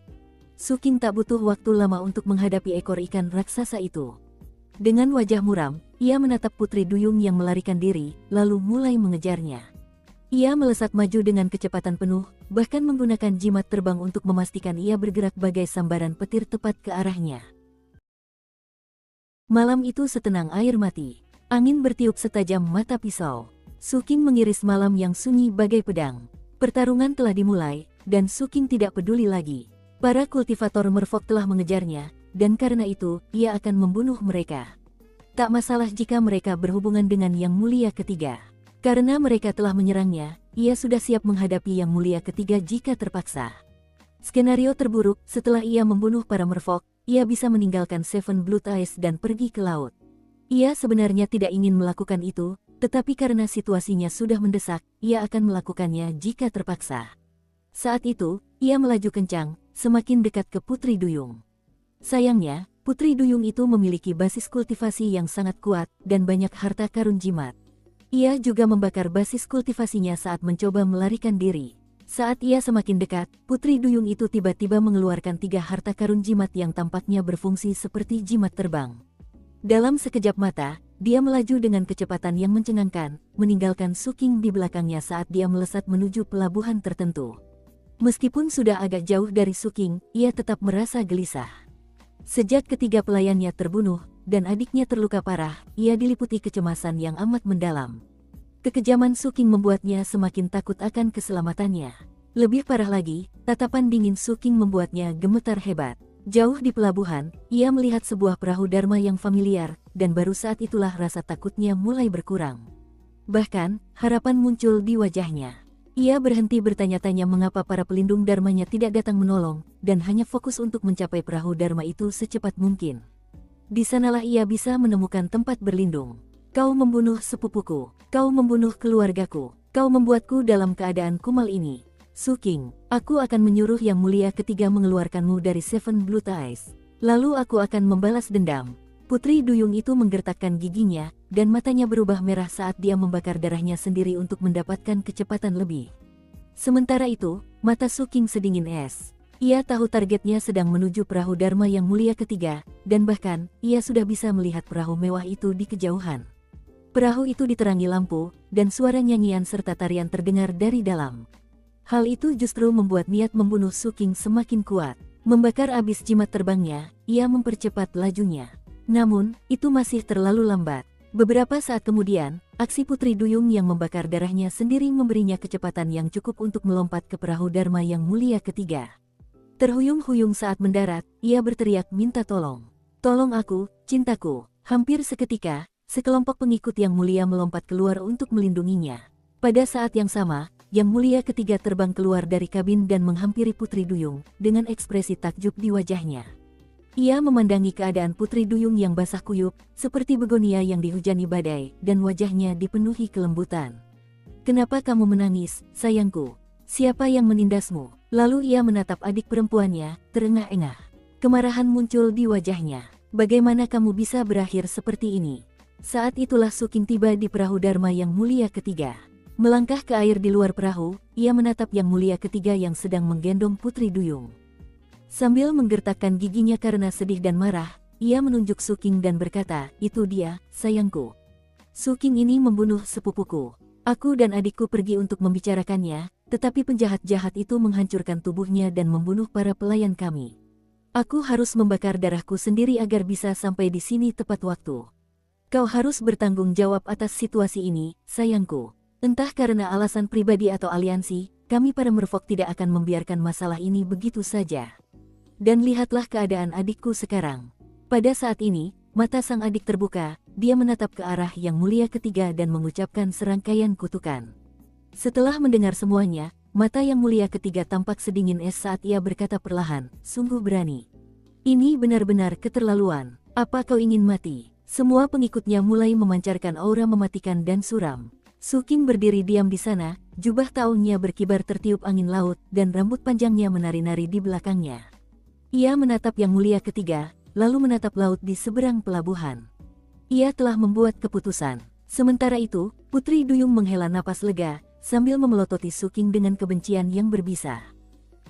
Suking tak butuh waktu lama untuk menghadapi ekor ikan raksasa itu. Dengan wajah muram, ia menatap Putri Duyung yang melarikan diri, lalu mulai mengejarnya. Ia melesat maju dengan kecepatan penuh, bahkan menggunakan jimat terbang untuk memastikan ia bergerak bagai sambaran petir tepat ke arahnya. Malam itu setenang air mati. Angin bertiup setajam mata pisau. Suking mengiris malam yang sunyi bagai pedang. Pertarungan telah dimulai, dan Suking tidak peduli lagi. Para kultivator merfolk telah mengejarnya, dan karena itu, ia akan membunuh mereka. Tak masalah jika mereka berhubungan dengan Yang Mulia Ketiga. Karena mereka telah menyerangnya, ia sudah siap menghadapi Yang Mulia Ketiga jika terpaksa. Skenario terburuk, setelah ia membunuh para merfolk, ia bisa meninggalkan Seven Blood Eyes dan pergi ke laut. Ia sebenarnya tidak ingin melakukan itu, tetapi karena situasinya sudah mendesak, ia akan melakukannya jika terpaksa. Saat itu, ia melaju kencang, semakin dekat ke Putri Duyung. Sayangnya, Putri Duyung itu memiliki basis kultivasi yang sangat kuat dan banyak harta karun jimat. Ia juga membakar basis kultivasinya saat mencoba melarikan diri. Saat ia semakin dekat, Putri Duyung itu tiba-tiba mengeluarkan 3 harta karun jimat yang tampaknya berfungsi seperti jimat terbang. Dalam sekejap mata, dia melaju dengan kecepatan yang mencengangkan, meninggalkan Suking di belakangnya saat dia melesat menuju pelabuhan tertentu. Meskipun sudah agak jauh dari Suking, ia tetap merasa gelisah. Sejak ketiga pelayannya terbunuh, dan adiknya terluka parah, ia diliputi kecemasan yang amat mendalam. Kekejaman Suking membuatnya semakin takut akan keselamatannya. Lebih parah lagi, tatapan dingin Suking membuatnya gemetar hebat. Jauh di pelabuhan, ia melihat sebuah perahu Dharma yang familiar, dan baru saat itulah rasa takutnya mulai berkurang. Bahkan, harapan muncul di wajahnya. Ia berhenti bertanya-tanya mengapa para pelindung Dharmanya tidak datang menolong, dan hanya fokus untuk mencapai perahu Dharma itu secepat mungkin. Di sanalah ia bisa menemukan tempat berlindung. Kau membunuh sepupuku, kau membunuh keluargaku, kau membuatku dalam keadaan kumal ini. Suking, aku akan menyuruh Yang Mulia Ketiga mengeluarkanmu dari Seven Blood Eyes. Lalu aku akan membalas dendam. Putri Duyung itu menggertakkan giginya, dan matanya berubah merah saat dia membakar darahnya sendiri untuk mendapatkan kecepatan lebih. Sementara itu, mata Suking sedingin es. Ia tahu targetnya sedang menuju perahu Dharma Yang Mulia Ketiga, dan bahkan, ia sudah bisa melihat perahu mewah itu di kejauhan. Perahu itu diterangi lampu, dan suara nyanyian serta tarian terdengar dari dalam. Hal itu justru membuat niat membunuh Suking semakin kuat. Membakar abis jimat terbangnya, ia mempercepat lajunya. Namun, itu masih terlalu lambat. Beberapa saat kemudian, aksi Putri Duyung yang membakar darahnya sendiri memberinya kecepatan yang cukup untuk melompat ke perahu Dharma Yang Mulia Ketiga. Terhuyung-huyung saat mendarat, ia berteriak minta tolong. Tolong aku, cintaku. Hampir seketika, sekelompok pengikut Yang Mulia melompat keluar untuk melindunginya. Pada saat yang sama, Yang Mulia Ketiga terbang keluar dari kabin dan menghampiri Putri Duyung, dengan ekspresi takjub di wajahnya. Ia memandangi keadaan Putri Duyung yang basah kuyup, seperti begonia yang dihujani badai, dan wajahnya dipenuhi kelembutan. Kenapa kamu menangis, sayangku? Siapa yang menindasmu? Lalu ia menatap adik perempuannya, terengah-engah. Kemarahan muncul di wajahnya. Bagaimana kamu bisa berakhir seperti ini? Saat itulah Suking tiba di perahu Dharma Yang Mulia Ketiga. Melangkah ke air di luar perahu, ia menatap Yang Mulia Ketiga yang sedang menggendong Putri Duyung. Sambil menggertakkan giginya karena sedih dan marah, ia menunjuk Suking dan berkata, "Itu dia, sayangku. Suking ini membunuh sepupuku. Aku dan adikku pergi untuk membicarakannya, tetapi penjahat-jahat itu menghancurkan tubuhnya dan membunuh para pelayan kami. Aku harus membakar darahku sendiri agar bisa sampai di sini tepat waktu. Kau harus bertanggung jawab atas situasi ini, sayangku. Entah karena alasan pribadi atau aliansi, kami para merfolk tidak akan membiarkan masalah ini begitu saja. Dan lihatlah keadaan adikku sekarang. Pada saat ini, mata sang adik terbuka, dia menatap ke arah Yang Mulia Ketiga dan mengucapkan serangkaian kutukan. Setelah mendengar semuanya, mata Yang Mulia Ketiga tampak sedingin es saat ia berkata perlahan, sungguh berani. Ini benar-benar keterlaluan. Apa kau ingin mati? Semua pengikutnya mulai memancarkan aura mematikan dan suram. Su King berdiri diam di sana, jubah taunnya berkibar tertiup angin laut, dan rambut panjangnya menari-nari di belakangnya. Ia menatap Yang Mulia Ketiga, lalu menatap laut di seberang pelabuhan. Ia telah membuat keputusan. Sementara itu, Putri Duyung menghela napas lega, sambil memelototi Su King dengan kebencian yang berbisa.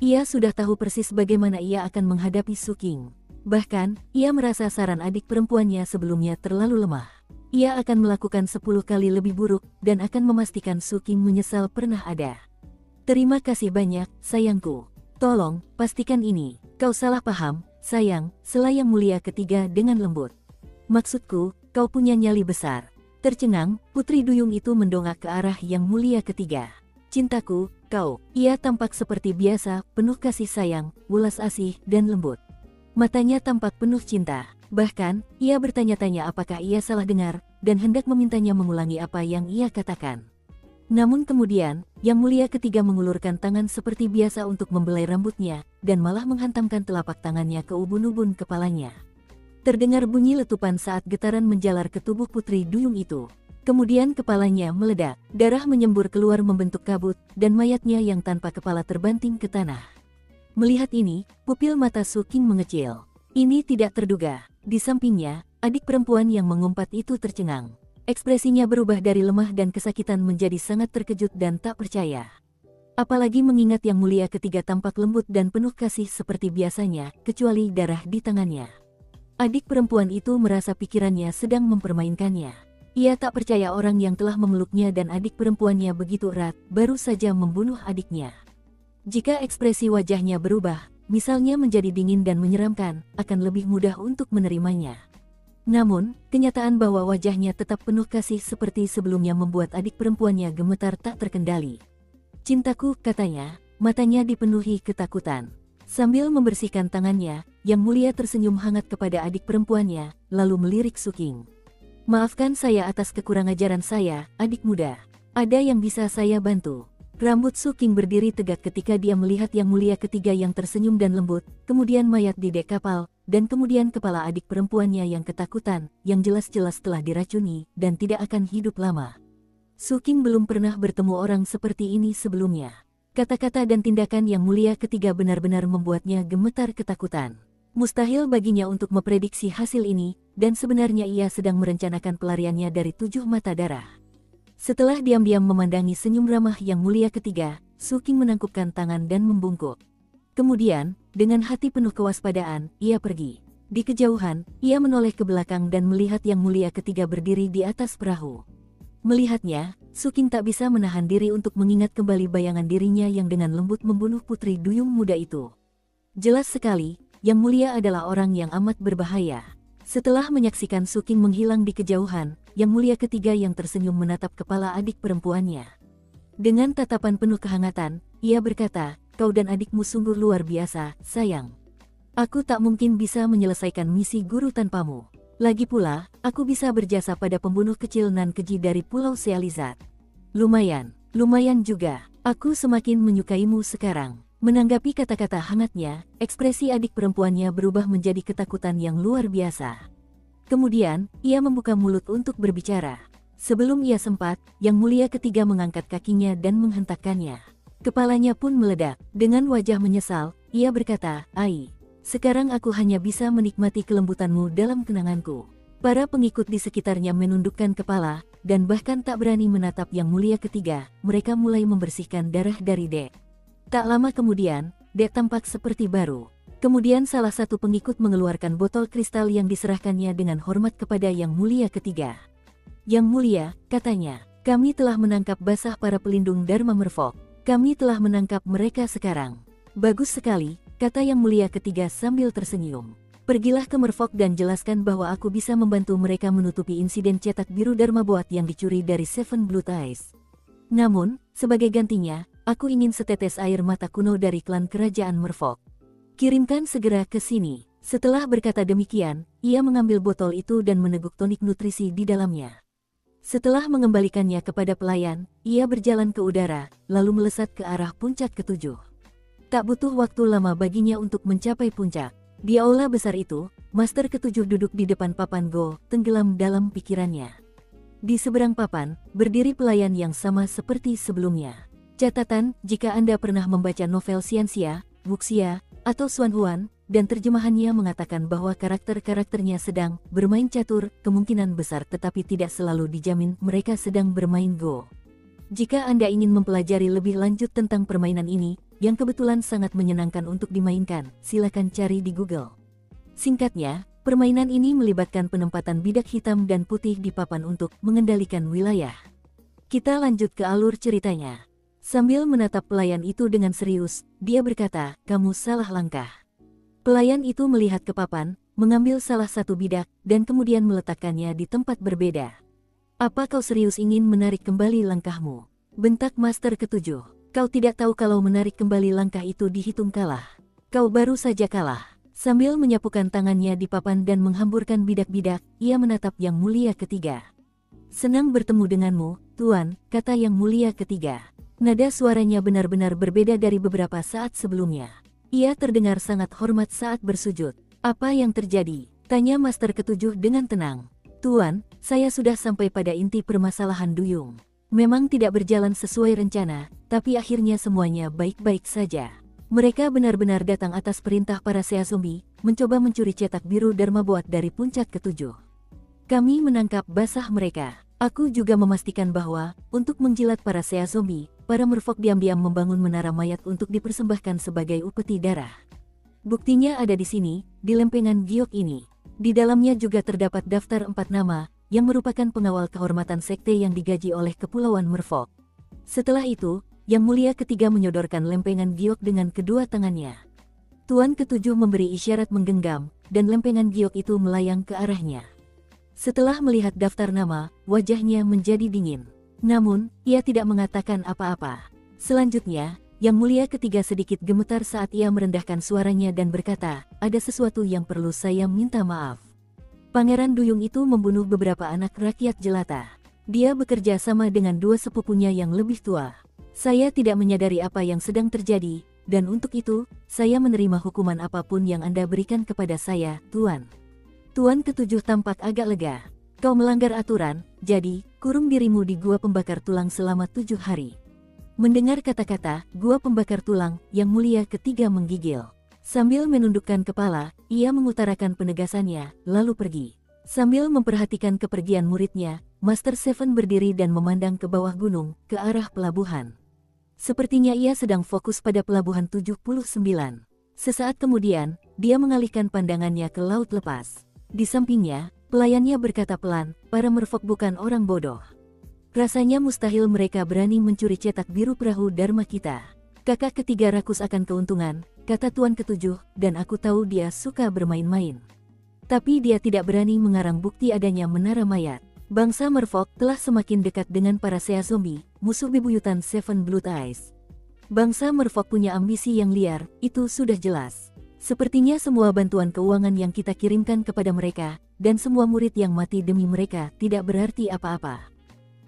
Ia sudah tahu persis bagaimana ia akan menghadapi Su King. Bahkan, ia merasa saran adik perempuannya sebelumnya terlalu lemah. Ia akan melakukan 10 kali lebih buruk, dan akan memastikan Su King menyesal pernah ada. Terima kasih banyak, sayangku. Tolong, pastikan ini. Kau salah paham, sayang, sela Yang Mulia Ketiga dengan lembut. Maksudku, kau punya nyali besar. Tercengang, Putri Duyung itu mendongak ke arah Yang Mulia Ketiga. Cintaku, kau. Ia tampak seperti biasa, penuh kasih sayang, ulas asih, dan lembut. Matanya tampak penuh cinta. Bahkan, ia bertanya-tanya apakah ia salah dengar, dan hendak memintanya mengulangi apa yang ia katakan. Namun kemudian, Yang Mulia Ketiga mengulurkan tangan seperti biasa untuk membelai rambutnya, dan malah menghantamkan telapak tangannya ke ubun-ubun kepalanya. Terdengar bunyi letupan saat getaran menjalar ke tubuh Putri Duyung itu. Kemudian kepalanya meledak, darah menyembur keluar membentuk kabut, dan mayatnya yang tanpa kepala terbanting ke tanah. Melihat ini, pupil mata Su King mengecil. Ini tidak terduga. Di sampingnya, adik perempuan yang mengumpat itu tercengang. Ekspresinya berubah dari lemah dan kesakitan menjadi sangat terkejut dan tak percaya. Apalagi mengingat Yang Mulia Ketiga tampak lembut dan penuh kasih seperti biasanya, kecuali darah di tangannya. Adik perempuan itu merasa pikirannya sedang mempermainkannya. Ia tak percaya orang yang telah memeluknya dan adik perempuannya begitu erat, baru saja membunuh adiknya. Jika ekspresi wajahnya berubah, misalnya menjadi dingin dan menyeramkan, akan lebih mudah untuk menerimanya. Namun, kenyataan bahwa wajahnya tetap penuh kasih seperti sebelumnya membuat adik perempuannya gemetar tak terkendali. Cintaku, katanya, matanya dipenuhi ketakutan. Sambil membersihkan tangannya, Yang Mulia tersenyum hangat kepada adik perempuannya, lalu melirik Su King. Maafkan saya atas kekurang ajaran saya, adik muda. Ada yang bisa saya bantu? Rambut Su King berdiri tegak ketika dia melihat Yang Mulia Ketiga yang tersenyum dan lembut, kemudian mayat di dek kapal, dan kemudian kepala adik perempuannya yang ketakutan, yang jelas-jelas telah diracuni, dan tidak akan hidup lama. Su King belum pernah bertemu orang seperti ini sebelumnya. Kata-kata dan tindakan Yang Mulia Ketiga benar-benar membuatnya gemetar ketakutan. Mustahil baginya untuk memprediksi hasil ini, dan sebenarnya ia sedang merencanakan pelariannya dari 7 mata darah. Setelah diam-diam memandangi senyum ramah Yang Mulia Ketiga, Su King menangkupkan tangan dan membungkuk. Kemudian, dengan hati penuh kewaspadaan, ia pergi. Di kejauhan, ia menoleh ke belakang dan melihat Yang Mulia Ketiga berdiri di atas perahu. Melihatnya, Su King tak bisa menahan diri untuk mengingat kembali bayangan dirinya yang dengan lembut membunuh Putri Duyung muda itu. Jelas sekali, Yang Mulia adalah orang yang amat berbahaya. Setelah menyaksikan Su King menghilang di kejauhan, Yang Mulia Ketiga yang tersenyum menatap kepala adik perempuannya. Dengan tatapan penuh kehangatan, ia berkata, "Kau dan adikmu sungguh luar biasa, sayang. Aku tak mungkin bisa menyelesaikan misi guru tanpamu. Lagi pula, aku bisa berjasa pada pembunuh kecil nan keji dari Pulau Sealizat. Lumayan juga. Aku semakin menyukaimu sekarang." Menanggapi kata-kata hangatnya, ekspresi adik perempuannya berubah menjadi ketakutan yang luar biasa. Kemudian, ia membuka mulut untuk berbicara. Sebelum ia sempat, Yang Mulia Ketiga mengangkat kakinya dan menghentakkannya. Kepalanya pun meledak. Dengan wajah menyesal, ia berkata, "Ai, sekarang aku hanya bisa menikmati kelembutanmu dalam kenanganku." Para pengikut di sekitarnya menundukkan kepala, dan bahkan tak berani menatap Yang Mulia Ketiga. Mereka mulai membersihkan darah dari dek. Tak lama kemudian, dek tampak seperti baru. Kemudian salah satu pengikut mengeluarkan botol kristal yang diserahkannya dengan hormat kepada Yang Mulia Ketiga. "Yang Mulia," katanya, "kami telah menangkap basah para pelindung Dharma Merfolk. Kami telah menangkap mereka sekarang." "Bagus sekali," kata Yang Mulia Ketiga sambil tersenyum. "Pergilah ke Merfolk dan jelaskan bahwa aku bisa membantu mereka menutupi insiden cetak biru Dharma Boat yang dicuri dari Seven Blood Eyes. Namun, sebagai gantinya, Aku ingin setetes air mata kuno dari klan kerajaan Merfolk. Kirimkan segera ke sini. Setelah berkata demikian, ia mengambil botol itu dan meneguk tonik nutrisi di dalamnya. Setelah mengembalikannya kepada pelayan, ia berjalan ke udara, lalu melesat ke arah puncak ketujuh. Tak butuh waktu lama baginya untuk mencapai puncak. Di aula besar itu, Master ketujuh duduk di depan papan Go, tenggelam dalam pikirannya. Di seberang papan, berdiri pelayan yang sama seperti sebelumnya. Catatan, jika Anda pernah membaca novel Xianxia, Wuxia, atau Xuanhuan, dan terjemahannya mengatakan bahwa karakter-karakternya sedang bermain catur, kemungkinan besar tetapi tidak selalu dijamin mereka sedang bermain Go. Jika Anda ingin mempelajari lebih lanjut tentang permainan ini, yang kebetulan sangat menyenangkan untuk dimainkan, silakan cari di Google. Singkatnya, permainan ini melibatkan penempatan bidak hitam dan putih di papan untuk mengendalikan wilayah. Kita lanjut ke alur ceritanya. Sambil menatap pelayan itu dengan serius, dia berkata, "Kamu salah langkah." Pelayan itu melihat ke papan, mengambil salah satu bidak, dan kemudian meletakkannya di tempat berbeda. "Apa kau serius ingin menarik kembali langkahmu?" bentak Master ketujuh. "Kau tidak tahu kalau menarik kembali langkah itu dihitung kalah. Kau baru saja kalah." Sambil menyapukan tangannya di papan dan menghamburkan bidak-bidak, ia menatap Yang Mulia Ketiga. "Senang bertemu denganmu, Tuan," kata Yang Mulia Ketiga. Nada suaranya benar-benar berbeda dari beberapa saat sebelumnya. Ia terdengar sangat hormat saat bersujud. "Apa yang terjadi?" tanya Master ketujuh dengan tenang. "Tuan, saya sudah sampai pada inti permasalahan Duyung. Memang tidak berjalan sesuai rencana, tapi akhirnya semuanya baik-baik saja. Mereka benar-benar datang atas perintah para Sea Zombie, mencoba mencuri cetak biru Dharma Boat dari puncak ketujuh. Kami menangkap basah mereka. Aku juga memastikan bahwa, untuk menjilat para Sea Zombie, para Merfolk diam-diam membangun menara mayat untuk dipersembahkan sebagai upeti darah. Buktinya ada di sini, di lempengan giok ini. Di dalamnya juga terdapat daftar 4 nama, yang merupakan pengawal kehormatan sekte yang digaji oleh Kepulauan Merfolk." Setelah itu, Yang Mulia Ketiga menyodorkan lempengan giok dengan kedua tangannya. Tuan ketujuh memberi isyarat menggenggam, dan lempengan giok itu melayang ke arahnya. Setelah melihat daftar nama, wajahnya menjadi dingin. Namun, ia tidak mengatakan apa-apa. Selanjutnya, Yang Mulia Ketiga sedikit gemetar saat ia merendahkan suaranya dan berkata, "Ada sesuatu yang perlu saya minta maaf. Pangeran Duyung itu membunuh beberapa anak rakyat jelata. Dia bekerja sama dengan dua sepupunya yang lebih tua. Saya tidak menyadari apa yang sedang terjadi, dan untuk itu, saya menerima hukuman apapun yang Anda berikan kepada saya, Tuan." Tuan ketujuh tampak agak lega. "Kau melanggar aturan, jadi, kurung dirimu di gua pembakar tulang selama 7 hari. Mendengar kata-kata, "gua pembakar tulang," Yang Mulia Ketiga menggigil. Sambil menundukkan kepala, ia mengutarakan penegasannya, lalu pergi. Sambil memperhatikan kepergian muridnya, Master Seven berdiri dan memandang ke bawah gunung, ke arah pelabuhan. Sepertinya ia sedang fokus pada pelabuhan 79. Sesaat kemudian, dia mengalihkan pandangannya ke laut lepas. Di sampingnya, pelayannya berkata pelan, "Para Merfolk bukan orang bodoh. Rasanya mustahil mereka berani mencuri cetak biru perahu Dharma kita. Kakak ketiga rakus akan keuntungan," kata Tuan ketujuh, "dan aku tahu dia suka bermain-main. Tapi dia tidak berani mengarang bukti adanya menara mayat. Bangsa Merfolk telah semakin dekat dengan para Sea Zombie, musuh bebuyutan Seven Blood Eyes. Bangsa Merfolk punya ambisi yang liar, itu sudah jelas. Sepertinya semua bantuan keuangan yang kita kirimkan kepada mereka, dan semua murid yang mati demi mereka, tidak berarti apa-apa.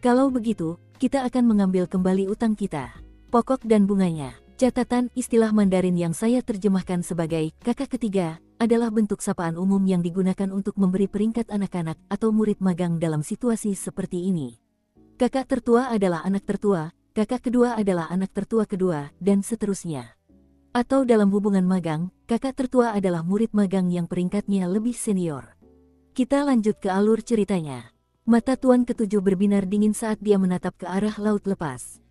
Kalau begitu, kita akan mengambil kembali utang kita. Pokok dan bunganya." Catatan, istilah Mandarin yang saya terjemahkan sebagai "kakak ketiga" adalah bentuk sapaan umum yang digunakan untuk memberi peringkat anak-anak atau murid magang dalam situasi seperti ini. Kakak tertua adalah anak tertua, kakak kedua adalah anak tertua kedua, dan seterusnya. Atau dalam hubungan magang, kakak tertua adalah murid magang yang peringkatnya lebih senior. Kita lanjut ke alur ceritanya. Mata Tuan ketujuh berbinar dingin saat dia menatap ke arah laut lepas.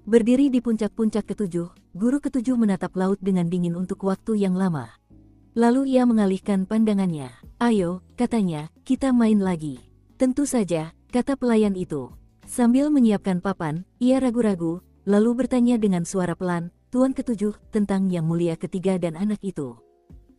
Berdiri di puncak-puncak ketujuh, guru ketujuh menatap laut dengan dingin untuk waktu yang lama. Lalu ia mengalihkan pandangannya. "Ayo," katanya, "kita main lagi." "Tentu saja," kata pelayan itu. Sambil menyiapkan papan, ia ragu-ragu, lalu bertanya dengan suara pelan, "Tuan ketujuh, tentang Yang Mulia Ketiga dan anak itu."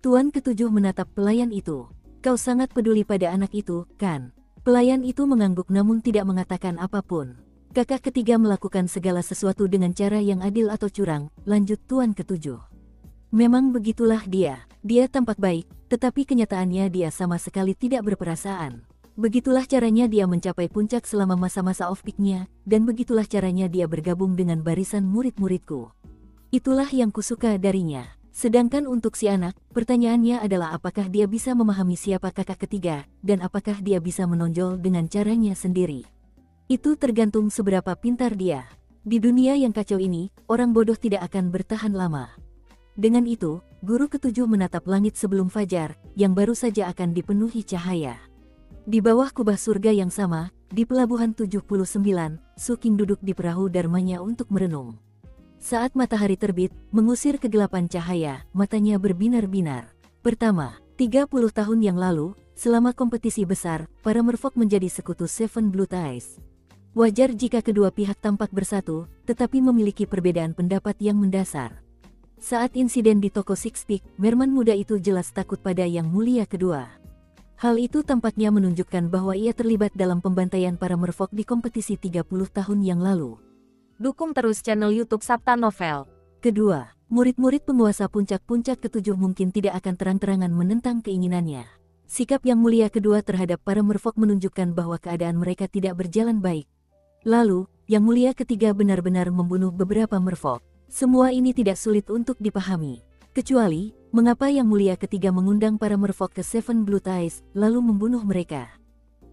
Tuan ketujuh menatap pelayan itu. "Kau sangat peduli pada anak itu, kan?" Pelayan itu mengangguk namun tidak mengatakan apapun. Kakak ketiga melakukan segala sesuatu dengan cara yang adil atau curang, lanjut Tuan ketujuh. Memang begitulah dia. Dia tampak baik, tetapi kenyataannya dia sama sekali tidak berperasaan. Begitulah caranya dia mencapai puncak selama masa-masa off-peak-nya, dan begitulah caranya dia bergabung dengan barisan murid-muridku. Itulah yang kusuka darinya. Sedangkan untuk si anak, pertanyaannya adalah apakah dia bisa memahami siapa kakak ketiga, dan apakah dia bisa menonjol dengan caranya sendiri. Itu tergantung seberapa pintar dia. Di dunia yang kacau ini, orang bodoh tidak akan bertahan lama. Dengan itu, guru ketujuh menatap langit sebelum fajar, yang baru saja akan dipenuhi cahaya. Di bawah kubah surga yang sama, di pelabuhan 79, Suking duduk di perahu dharmanya untuk merenung. Saat matahari terbit, mengusir kegelapan cahaya, matanya berbinar-binar. Pertama, 30 tahun yang lalu, selama kompetisi besar, para merfolk menjadi sekutu Seven Blood Eyes. Wajar jika kedua pihak tampak bersatu, tetapi memiliki perbedaan pendapat yang mendasar. Saat insiden di toko Six Peak, merman muda itu jelas takut pada Yang Mulia kedua. Hal itu tampaknya menunjukkan bahwa ia terlibat dalam pembantaian para merfolk di kompetisi 30 tahun yang lalu. Dukung terus channel YouTube Sabta Novel. Kedua, murid-murid penguasa puncak-puncak ketujuh mungkin tidak akan terang-terangan menentang keinginannya. Sikap Yang Mulia kedua terhadap para merfolk menunjukkan bahwa keadaan mereka tidak berjalan baik. Lalu, Yang Mulia ketiga benar-benar membunuh beberapa merfolk. Semua ini tidak sulit untuk dipahami. Kecuali, mengapa Yang Mulia ketiga mengundang para merfolk ke Seven Blood Eyes, lalu membunuh mereka.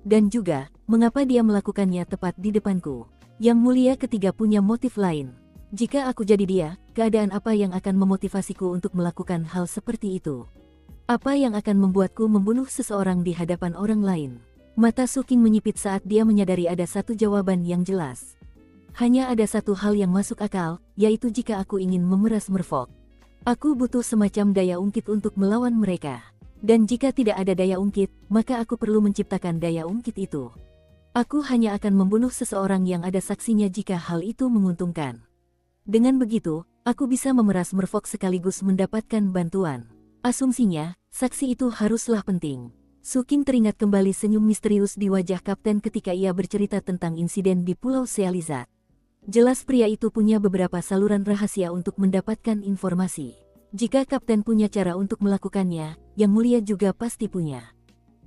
Dan juga, mengapa dia melakukannya tepat di depanku. Yang Mulia ketiga punya motif lain. Jika aku jadi dia, keadaan apa yang akan memotivasiku untuk melakukan hal seperti itu? Apa yang akan membuatku membunuh seseorang di hadapan orang lain? Mata Suking menyipit saat dia menyadari ada satu jawaban yang jelas. Hanya ada satu hal yang masuk akal, yaitu jika aku ingin memeras merfolk. Aku butuh semacam daya ungkit untuk melawan mereka. Dan jika tidak ada daya ungkit, maka aku perlu menciptakan daya ungkit itu. Aku hanya akan membunuh seseorang yang ada saksinya jika hal itu menguntungkan. Dengan begitu, aku bisa memeras merfolk sekaligus mendapatkan bantuan. Asumsinya, saksi itu haruslah penting. Suking teringat kembali senyum misterius di wajah kapten ketika ia bercerita tentang insiden di Pulau Sealizat. Jelas pria itu punya beberapa saluran rahasia untuk mendapatkan informasi. Jika kapten punya cara untuk melakukannya, Yang Mulia juga pasti punya.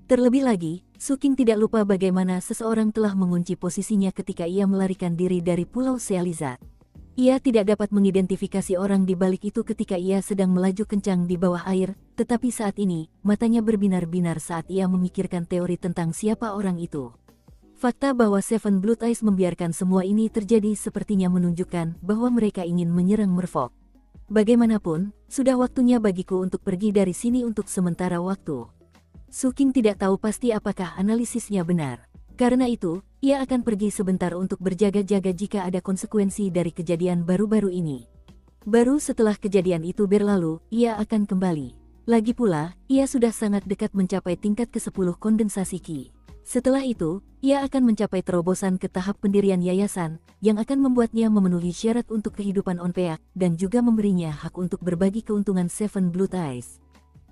Terlebih lagi, Suking tidak lupa bagaimana seseorang telah mengunci posisinya ketika ia melarikan diri dari Pulau Sealizat. Ia tidak dapat mengidentifikasi orang di balik itu ketika ia sedang melaju kencang di bawah air, tetapi saat ini, matanya berbinar-binar saat ia memikirkan teori tentang siapa orang itu. Fakta bahwa Seven Blood Eyes membiarkan semua ini terjadi sepertinya menunjukkan bahwa mereka ingin menyerang merfolk. Bagaimanapun, sudah waktunya bagiku untuk pergi dari sini untuk sementara waktu. Suking tidak tahu pasti apakah analisisnya benar. Karena itu, ia akan pergi sebentar untuk berjaga-jaga jika ada konsekuensi dari kejadian baru-baru ini. Baru setelah kejadian itu berlalu, ia akan kembali. Lagi pula, ia sudah sangat dekat mencapai tingkat ke-10 kondensasi Qi. Setelah itu, ia akan mencapai terobosan ke tahap pendirian yayasan, yang akan membuatnya memenuhi syarat untuk kehidupan onpeak, dan juga memberinya hak untuk berbagi keuntungan Seven Blood Eyes.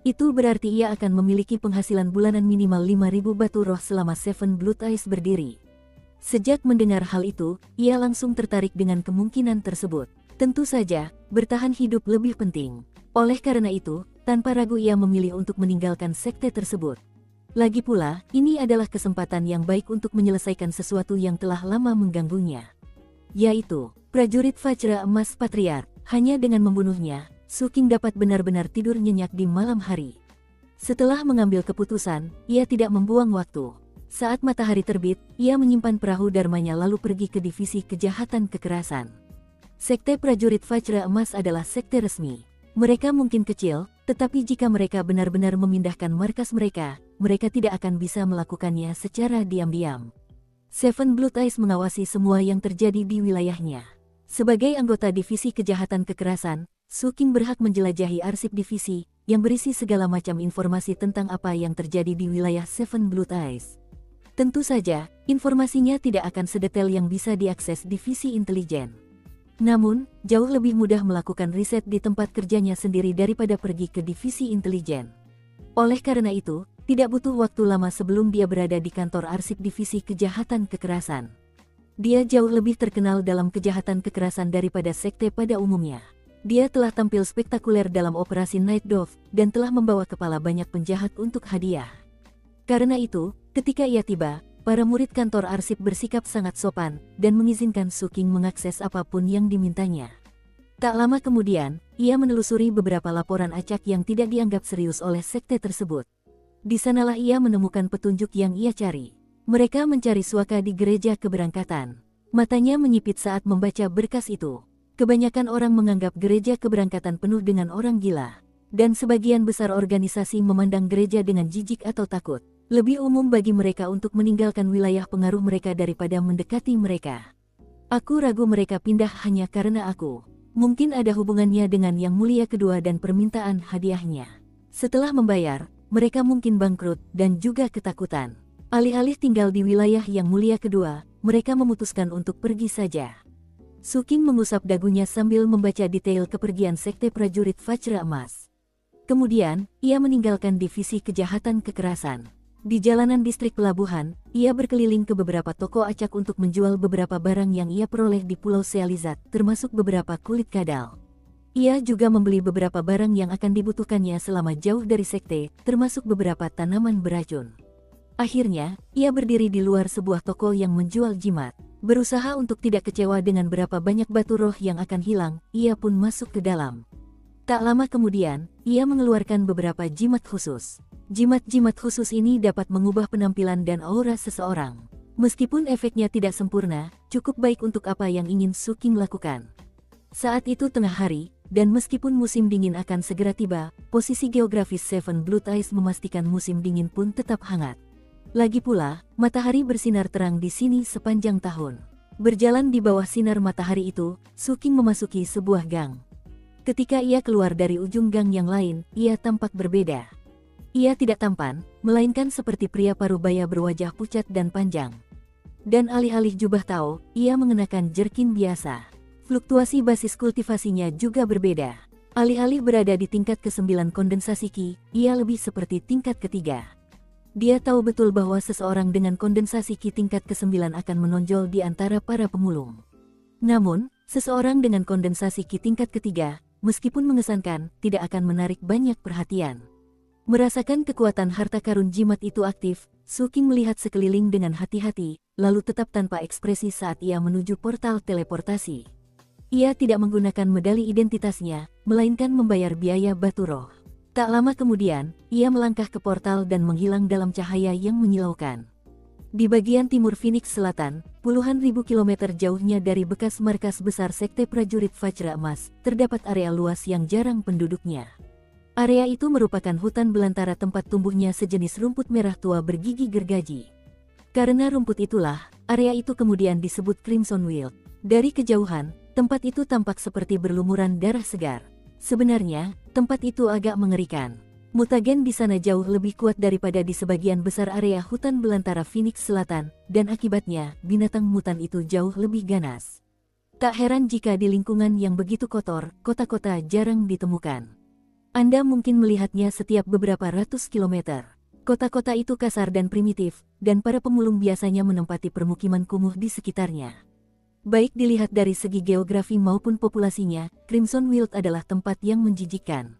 Itu berarti ia akan memiliki penghasilan bulanan minimal 5.000 batu roh selama Seven Blood Eyes berdiri. Sejak mendengar hal itu, ia langsung tertarik dengan kemungkinan tersebut. Tentu saja, bertahan hidup lebih penting. Oleh karena itu, tanpa ragu ia memilih untuk meninggalkan sekte tersebut. Lagi pula, ini adalah kesempatan yang baik untuk menyelesaikan sesuatu yang telah lama mengganggunya. Yaitu, prajurit Vajra Emas Patriark. Hanya dengan membunuhnya, Suking dapat benar-benar tidur nyenyak di malam hari. Setelah mengambil keputusan, ia tidak membuang waktu. Saat matahari terbit, ia menyimpan perahu dharmanya lalu pergi ke divisi kejahatan kekerasan. Sekte prajurit Vajra Emas adalah sekte resmi. Mereka mungkin kecil, tetapi jika mereka benar-benar memindahkan markas mereka, mereka tidak akan bisa melakukannya secara diam-diam. Seven Blood Eyes mengawasi semua yang terjadi di wilayahnya. Sebagai anggota divisi kejahatan kekerasan, Suking berhak menjelajahi arsip divisi, yang berisi segala macam informasi tentang apa yang terjadi di wilayah Seven Blood Eyes. Tentu saja, informasinya tidak akan sedetail yang bisa diakses divisi intelijen. Namun, jauh lebih mudah melakukan riset di tempat kerjanya sendiri daripada pergi ke divisi intelijen. Oleh karena itu, tidak butuh waktu lama sebelum dia berada di kantor arsip divisi kejahatan kekerasan. Dia jauh lebih terkenal dalam kejahatan kekerasan daripada sekte pada umumnya. Dia telah tampil spektakuler dalam operasi Night Dove dan telah membawa kepala banyak penjahat untuk hadiah. Karena itu, ketika ia tiba, para murid kantor arsip bersikap sangat sopan dan mengizinkan Su Qing mengakses apapun yang dimintanya. Tak lama kemudian, ia menelusuri beberapa laporan acak yang tidak dianggap serius oleh sekte tersebut. Di sanalah ia menemukan petunjuk yang ia cari. Mereka mencari suaka di gereja keberangkatan. Matanya menyipit saat membaca berkas itu. Kebanyakan orang menganggap gereja keberangkatan penuh dengan orang gila. Dan sebagian besar organisasi memandang gereja dengan jijik atau takut. Lebih umum bagi mereka untuk meninggalkan wilayah pengaruh mereka daripada mendekati mereka. Aku ragu mereka pindah hanya karena aku. Mungkin ada hubungannya dengan Yang Mulia Kedua dan permintaan hadiahnya. Setelah membayar, mereka mungkin bangkrut dan juga ketakutan. Alih-alih tinggal di wilayah Yang Mulia Kedua, mereka memutuskan untuk pergi saja. Su Qing mengusap dagunya sambil membaca detail kepergian sekte prajurit Vajra Emas. Kemudian, ia meninggalkan divisi kejahatan kekerasan. Di jalanan distrik pelabuhan, ia berkeliling ke beberapa toko acak untuk menjual beberapa barang yang ia peroleh di Pulau Sealizat, termasuk beberapa kulit kadal. Ia juga membeli beberapa barang yang akan dibutuhkannya selama jauh dari sekte, termasuk beberapa tanaman beracun. Akhirnya, ia berdiri di luar sebuah toko yang menjual jimat. Berusaha untuk tidak kecewa dengan berapa banyak batu roh yang akan hilang, ia pun masuk ke dalam. Tak lama kemudian, ia mengeluarkan beberapa jimat khusus. Jimat-jimat khusus ini dapat mengubah penampilan dan aura seseorang. Meskipun efeknya tidak sempurna, cukup baik untuk apa yang ingin Su Qing lakukan. Saat itu tengah hari, dan meskipun musim dingin akan segera tiba, posisi geografis Seven Blood Eyes memastikan musim dingin pun tetap hangat. Lagi pula, matahari bersinar terang di sini sepanjang tahun. Berjalan di bawah sinar matahari itu, Su Qing memasuki sebuah gang. Ketika ia keluar dari ujung gang yang lain, ia tampak berbeda. Ia tidak tampan, melainkan seperti pria parubaya berwajah pucat dan panjang. Dan alih-alih jubah tao, ia mengenakan jerkin biasa. Fluktuasi basis kultivasinya juga berbeda. Alih-alih berada di tingkat ke-9 kondensasi Qi, ia lebih seperti tingkat ketiga. Dia tahu betul bahwa seseorang dengan kondensasi Qi tingkat ke-9 akan menonjol di antara para pemulung. Namun, seseorang dengan kondensasi Qi tingkat ketiga, meskipun mengesankan, tidak akan menarik banyak perhatian. Merasakan kekuatan harta karun jimat itu aktif, Su Qing melihat sekeliling dengan hati-hati, lalu tetap tanpa ekspresi saat ia menuju portal teleportasi. Ia tidak menggunakan medali identitasnya, melainkan membayar biaya batu roh. Tak lama kemudian, ia melangkah ke portal dan menghilang dalam cahaya yang menyilaukan. Di bagian timur Phoenix Selatan, puluhan ribu kilometer jauhnya dari bekas markas besar sekte prajurit Vajra Emas, terdapat area luas yang jarang penduduknya. Area itu merupakan hutan belantara tempat tumbuhnya sejenis rumput merah tua bergigi gergaji. Karena rumput itulah, area itu kemudian disebut Crimson Wild. Dari kejauhan, tempat itu tampak seperti berlumuran darah segar. Sebenarnya, tempat itu agak mengerikan. Mutagen di sana jauh lebih kuat daripada di sebagian besar area hutan belantara Phoenix Selatan, dan akibatnya, binatang mutan itu jauh lebih ganas. Tak heran jika di lingkungan yang begitu kotor, kota-kota jarang ditemukan. Anda mungkin melihatnya setiap beberapa ratus kilometer. Kota-kota itu kasar dan primitif, dan para pemulung biasanya menempati permukiman kumuh di sekitarnya. Baik dilihat dari segi geografi maupun populasinya, Crimson Wild adalah tempat yang menjijikkan.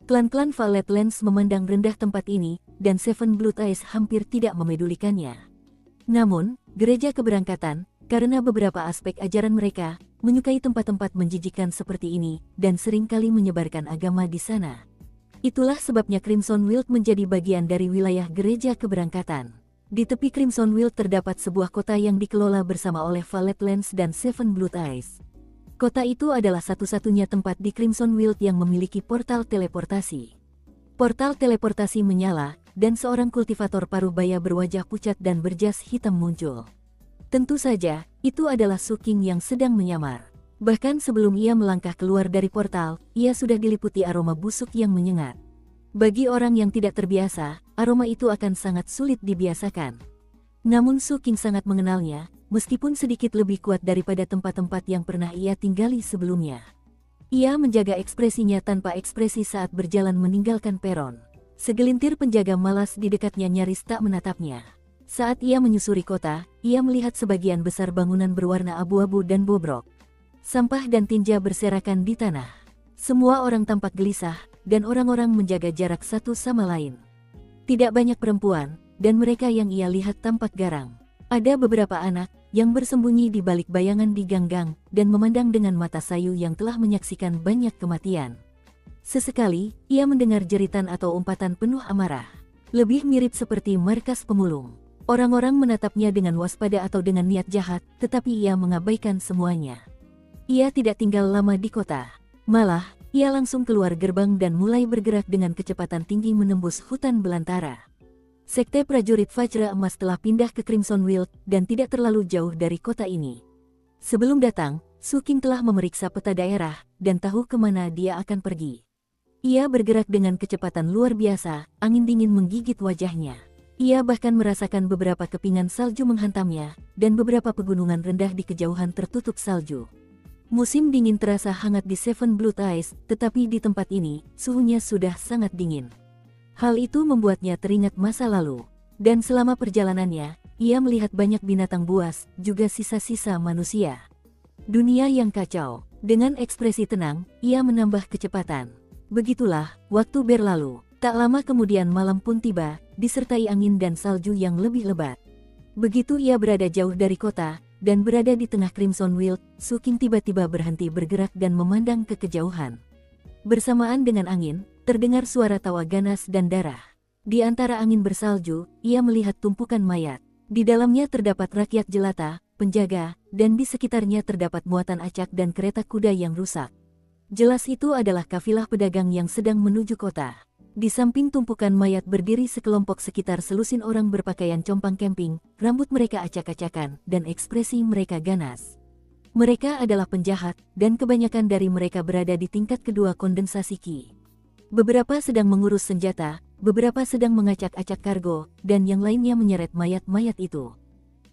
Klan-klan Violet Lands memandang rendah tempat ini, dan Seven Blood Eyes hampir tidak memedulikannya. Namun, gereja keberangkatan, karena beberapa aspek ajaran mereka, menyukai tempat-tempat menjijikkan seperti ini, dan seringkali menyebarkan agama di sana. Itulah sebabnya Crimson Wild menjadi bagian dari wilayah gereja keberangkatan. Di tepi Crimson Wild terdapat sebuah kota yang dikelola bersama oleh Violet Lands dan Seven Blood Eyes. Kota itu adalah satu-satunya tempat di Crimson Wild yang memiliki portal teleportasi. Portal teleportasi menyala, dan seorang kultivator parubaya berwajah pucat dan berjas hitam muncul. Tentu saja, itu adalah Su Qing yang sedang menyamar. Bahkan sebelum ia melangkah keluar dari portal, ia sudah diliputi aroma busuk yang menyengat. Bagi orang yang tidak terbiasa, aroma itu akan sangat sulit dibiasakan. Namun Su Qing sangat mengenalnya, meskipun sedikit lebih kuat daripada tempat-tempat yang pernah ia tinggali sebelumnya. Ia menjaga ekspresinya tanpa ekspresi saat berjalan meninggalkan peron. Segelintir penjaga malas di dekatnya nyaris tak menatapnya. Saat ia menyusuri kota, ia melihat sebagian besar bangunan berwarna abu-abu dan bobrok. Sampah dan tinja berserakan di tanah. Semua orang tampak gelisah, dan orang-orang menjaga jarak satu sama lain. Tidak banyak perempuan, dan mereka yang ia lihat tampak garang. Ada beberapa anak yang bersembunyi di balik bayangan di gang-gang dan memandang dengan mata sayu yang telah menyaksikan banyak kematian. Sesekali, ia mendengar jeritan atau umpatan penuh amarah. Lebih mirip seperti markas pemulung. Orang-orang menatapnya dengan waspada atau dengan niat jahat, tetapi ia mengabaikan semuanya. Ia tidak tinggal lama di kota. Malah, ia langsung keluar gerbang dan mulai bergerak dengan kecepatan tinggi menembus hutan belantara. Sekte prajurit Vajra Emas telah pindah ke Crimson Wild dan tidak terlalu jauh dari kota ini. Sebelum datang, Su King telah memeriksa peta daerah dan tahu kemana dia akan pergi. Ia bergerak dengan kecepatan luar biasa, angin dingin menggigit wajahnya. Ia bahkan merasakan beberapa kepingan salju menghantamnya, dan beberapa pegunungan rendah di kejauhan tertutup salju. Musim dingin terasa hangat di Seven Blood Ice, tetapi di tempat ini, suhunya sudah sangat dingin. Hal itu membuatnya teringat masa lalu. Dan selama perjalanannya, ia melihat banyak binatang buas, juga sisa-sisa manusia. Dunia yang kacau. Dengan ekspresi tenang, ia menambah kecepatan. Begitulah, waktu berlalu. Tak lama kemudian malam pun tiba, disertai angin dan salju yang lebih lebat. Begitu ia berada jauh dari kota, dan berada di tengah Crimson Wild, Su King tiba-tiba berhenti bergerak dan memandang ke kejauhan. Bersamaan dengan angin, terdengar suara tawa ganas dan darah. Di antara angin bersalju, ia melihat tumpukan mayat. Di dalamnya terdapat rakyat jelata, penjaga, dan di sekitarnya terdapat muatan acak dan kereta kuda yang rusak. Jelas itu adalah kafilah pedagang yang sedang menuju kota. Di samping tumpukan mayat berdiri sekelompok sekitar selusin orang berpakaian compang camping, rambut mereka acak-acakan, dan ekspresi mereka ganas. Mereka adalah penjahat, dan kebanyakan dari mereka berada di tingkat kedua kondensasi Ki. Beberapa sedang mengurus senjata, beberapa sedang mengacak-acak kargo, dan yang lainnya menyeret mayat-mayat itu.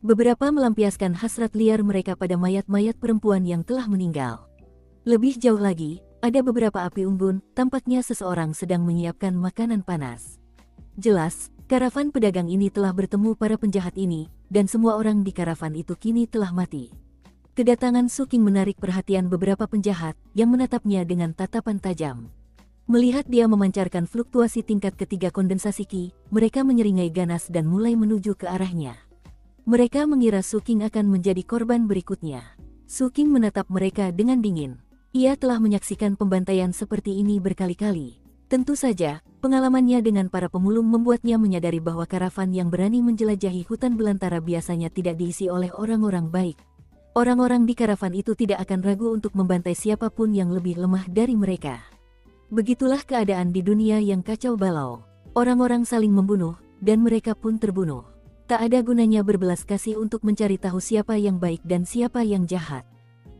Beberapa melampiaskan hasrat liar mereka pada mayat-mayat perempuan yang telah meninggal. Lebih jauh lagi, ada beberapa api unggun, tampaknya seseorang sedang menyiapkan makanan panas. Jelas, karavan pedagang ini telah bertemu para penjahat ini, dan semua orang di karavan itu kini telah mati. Kedatangan Su King menarik perhatian beberapa penjahat, yang menatapnya dengan tatapan tajam. Melihat dia memancarkan fluktuasi tingkat ketiga kondensasi Ki, mereka menyeringai ganas dan mulai menuju ke arahnya. Mereka mengira Su King akan menjadi korban berikutnya. Su King menatap mereka dengan dingin. Ia telah menyaksikan pembantaian seperti ini berkali-kali. Tentu saja, pengalamannya dengan para pemulung membuatnya menyadari bahwa karavan yang berani menjelajahi hutan belantara biasanya tidak diisi oleh orang-orang baik. Orang-orang di karavan itu tidak akan ragu untuk membantai siapapun yang lebih lemah dari mereka. Begitulah keadaan di dunia yang kacau balau. Orang-orang saling membunuh, dan mereka pun terbunuh. Tak ada gunanya berbelas kasih untuk mencari tahu siapa yang baik dan siapa yang jahat.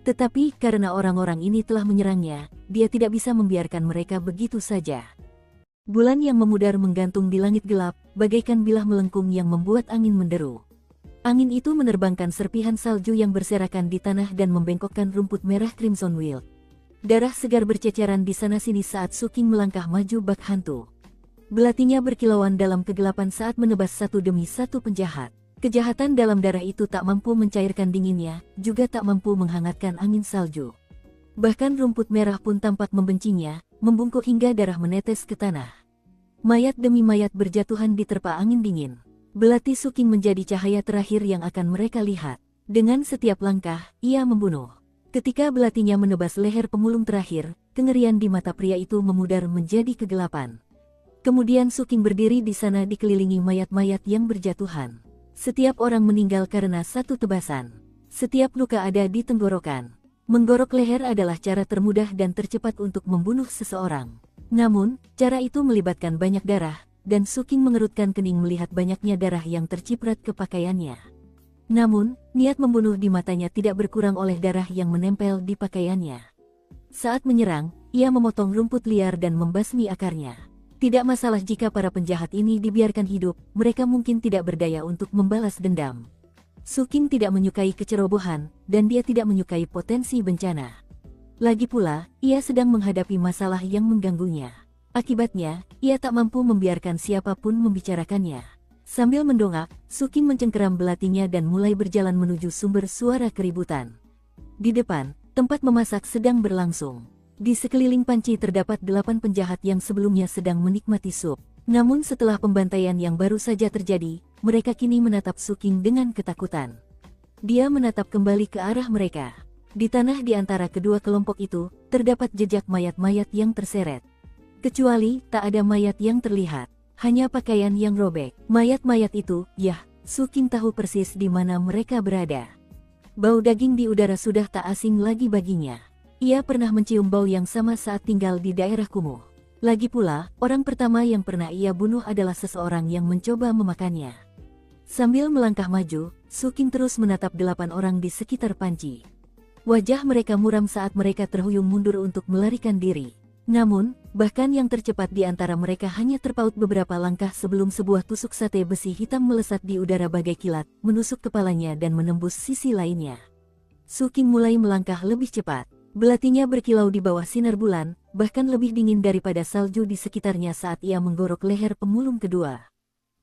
Tetapi karena orang-orang ini telah menyerangnya, dia tidak bisa membiarkan mereka begitu saja. Bulan yang memudar menggantung di langit gelap, bagaikan bilah melengkung yang membuat angin menderu. Angin itu menerbangkan serpihan salju yang berserakan di tanah dan membengkokkan rumput merah Crimson Wild. Darah segar berceceran di sana-sini saat Su King melangkah maju bak hantu. Belatinya berkilauan dalam kegelapan saat menebas satu demi satu penjahat. Kejahatan dalam darah itu tak mampu mencairkan dinginnya, juga tak mampu menghangatkan angin salju. Bahkan rumput merah pun tampak membencinya, membungkuk hingga darah menetes ke tanah. Mayat demi mayat berjatuhan diterpa angin dingin. Belati Su King menjadi cahaya terakhir yang akan mereka lihat. Dengan setiap langkah, ia membunuh. Ketika belatinya menebas leher pemulung terakhir, kengerian di mata pria itu memudar menjadi kegelapan. Kemudian Su King berdiri di sana dikelilingi mayat-mayat yang berjatuhan. Setiap orang meninggal karena satu tebasan. Setiap luka ada di tenggorokan. Menggorok leher adalah cara termudah dan tercepat untuk membunuh seseorang. Namun, cara itu melibatkan banyak darah, dan Su King mengerutkan kening melihat banyaknya darah yang terciprat ke pakaiannya. Namun, niat membunuh di matanya tidak berkurang oleh darah yang menempel di pakaiannya. Saat menyerang, ia memotong rumput liar dan membasmi akarnya. Tidak masalah jika para penjahat ini dibiarkan hidup, mereka mungkin tidak berdaya untuk membalas dendam. Su King tidak menyukai kecerobohan, dan dia tidak menyukai potensi bencana. Lagi pula, ia sedang menghadapi masalah yang mengganggunya. Akibatnya, ia tak mampu membiarkan siapapun membicarakannya. Sambil mendongak, Suking mencengkeram belatinya dan mulai berjalan menuju sumber suara keributan. Di depan, tempat memasak sedang berlangsung. Di sekeliling panci terdapat 8 penjahat yang sebelumnya sedang menikmati sup. Namun setelah pembantaian yang baru saja terjadi, mereka kini menatap Suking dengan ketakutan. Dia menatap kembali ke arah mereka. Di tanah di antara kedua kelompok itu, terdapat jejak mayat-mayat yang terseret. Kecuali, tak ada mayat yang terlihat. Hanya pakaian yang robek. Mayat-mayat itu, yah, Suking tahu persis di mana mereka berada. Bau daging di udara sudah tak asing lagi baginya. Ia pernah mencium bau yang sama saat tinggal di daerah kumuh. Lagi pula, orang pertama yang pernah ia bunuh adalah seseorang yang mencoba memakannya. Sambil melangkah maju, Suking terus menatap 8 orang di sekitar panci. Wajah mereka muram saat mereka terhuyung mundur untuk melarikan diri. Namun, bahkan yang tercepat di antara mereka hanya terpaut beberapa langkah sebelum sebuah tusuk sate besi hitam melesat di udara bagai kilat, menusuk kepalanya dan menembus sisi lainnya. Suking mulai melangkah lebih cepat. Belatinya berkilau di bawah sinar bulan, bahkan lebih dingin daripada salju di sekitarnya saat ia menggorok leher pemulung kedua.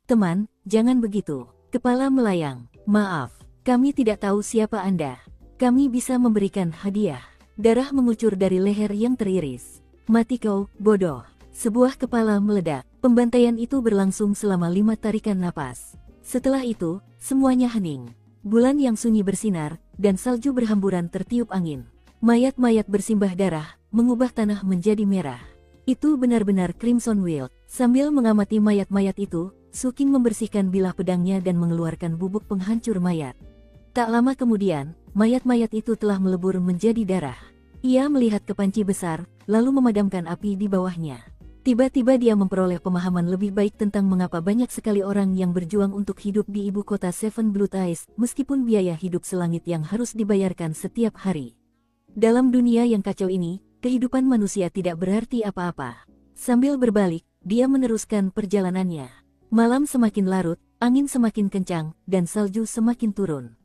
"Teman, jangan begitu." Kepala melayang. "Maaf, kami tidak tahu siapa Anda. Kami bisa memberikan hadiah." Darah mengucur dari leher yang teriris. "Mati kau, bodoh." Sebuah kepala meledak. Pembantaian itu berlangsung selama 5 tarikan napas. Setelah itu, semuanya hening. Bulan yang sunyi bersinar, dan salju berhamburan tertiup angin. Mayat-mayat bersimbah darah, mengubah tanah menjadi merah. Itu benar-benar Crimson Wild. Sambil mengamati mayat-mayat itu, Suking membersihkan bilah pedangnya dan mengeluarkan bubuk penghancur mayat. Tak lama kemudian, mayat-mayat itu telah melebur menjadi darah. Ia melihat ke panci besar, lalu memadamkan api di bawahnya. Tiba-tiba dia memperoleh pemahaman lebih baik tentang mengapa banyak sekali orang yang berjuang untuk hidup di ibu kota Seven Blood Eyes, meskipun biaya hidup selangit yang harus dibayarkan setiap hari. Dalam dunia yang kacau ini, kehidupan manusia tidak berarti apa-apa. Sambil berbalik, dia meneruskan perjalanannya. Malam semakin larut, angin semakin kencang, dan salju semakin turun.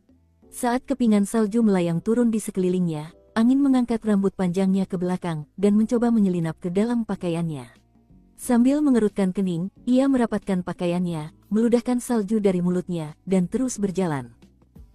Saat kepingan salju melayang turun di sekelilingnya, angin mengangkat rambut panjangnya ke belakang dan mencoba menyelinap ke dalam pakaiannya. Sambil mengerutkan kening, ia merapatkan pakaiannya, meludahkan salju dari mulutnya, dan terus berjalan.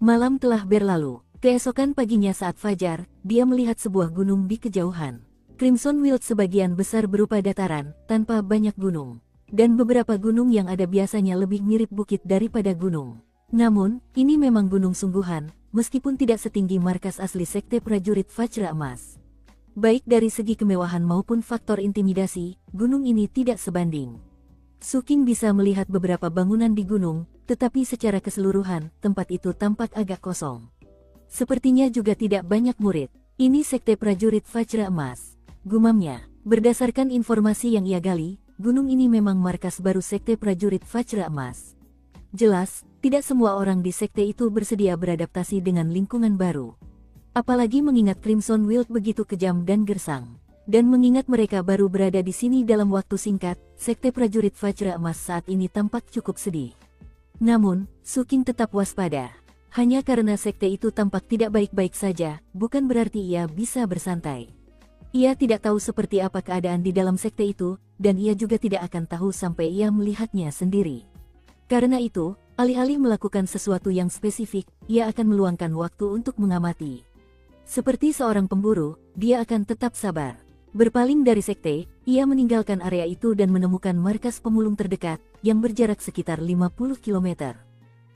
Malam telah berlalu. Keesokan paginya saat fajar, dia melihat sebuah gunung di kejauhan. Crimson Wild sebagian besar berupa dataran, tanpa banyak gunung. Dan beberapa gunung yang ada biasanya lebih mirip bukit daripada gunung. Namun, ini memang gunung sungguhan, meskipun tidak setinggi markas asli Sekte Prajurit Vajra Emas. Baik dari segi kemewahan maupun faktor intimidasi, gunung ini tidak sebanding. Suking bisa melihat beberapa bangunan di gunung, tetapi secara keseluruhan, tempat itu tampak agak kosong. Sepertinya juga tidak banyak murid. "Ini Sekte Prajurit Vajra Emas," gumamnya. Berdasarkan informasi yang ia gali, gunung ini memang markas baru Sekte Prajurit Vajra Emas. Jelas, tidak semua orang di sekte itu bersedia beradaptasi dengan lingkungan baru. Apalagi mengingat Crimson Wild begitu kejam dan gersang. Dan mengingat mereka baru berada di sini dalam waktu singkat, Sekte Prajurit Vajra Emas saat ini tampak cukup sedih. Namun, Suking tetap waspada. Hanya karena sekte itu tampak tidak baik-baik saja, bukan berarti ia bisa bersantai. Ia tidak tahu seperti apa keadaan di dalam sekte itu, dan ia juga tidak akan tahu sampai ia melihatnya sendiri. Karena itu, alih-alih melakukan sesuatu yang spesifik, ia akan meluangkan waktu untuk mengamati. Seperti seorang pemburu, dia akan tetap sabar. Berpaling dari sekte, ia meninggalkan area itu dan menemukan markas pemulung terdekat, yang berjarak sekitar 50 km.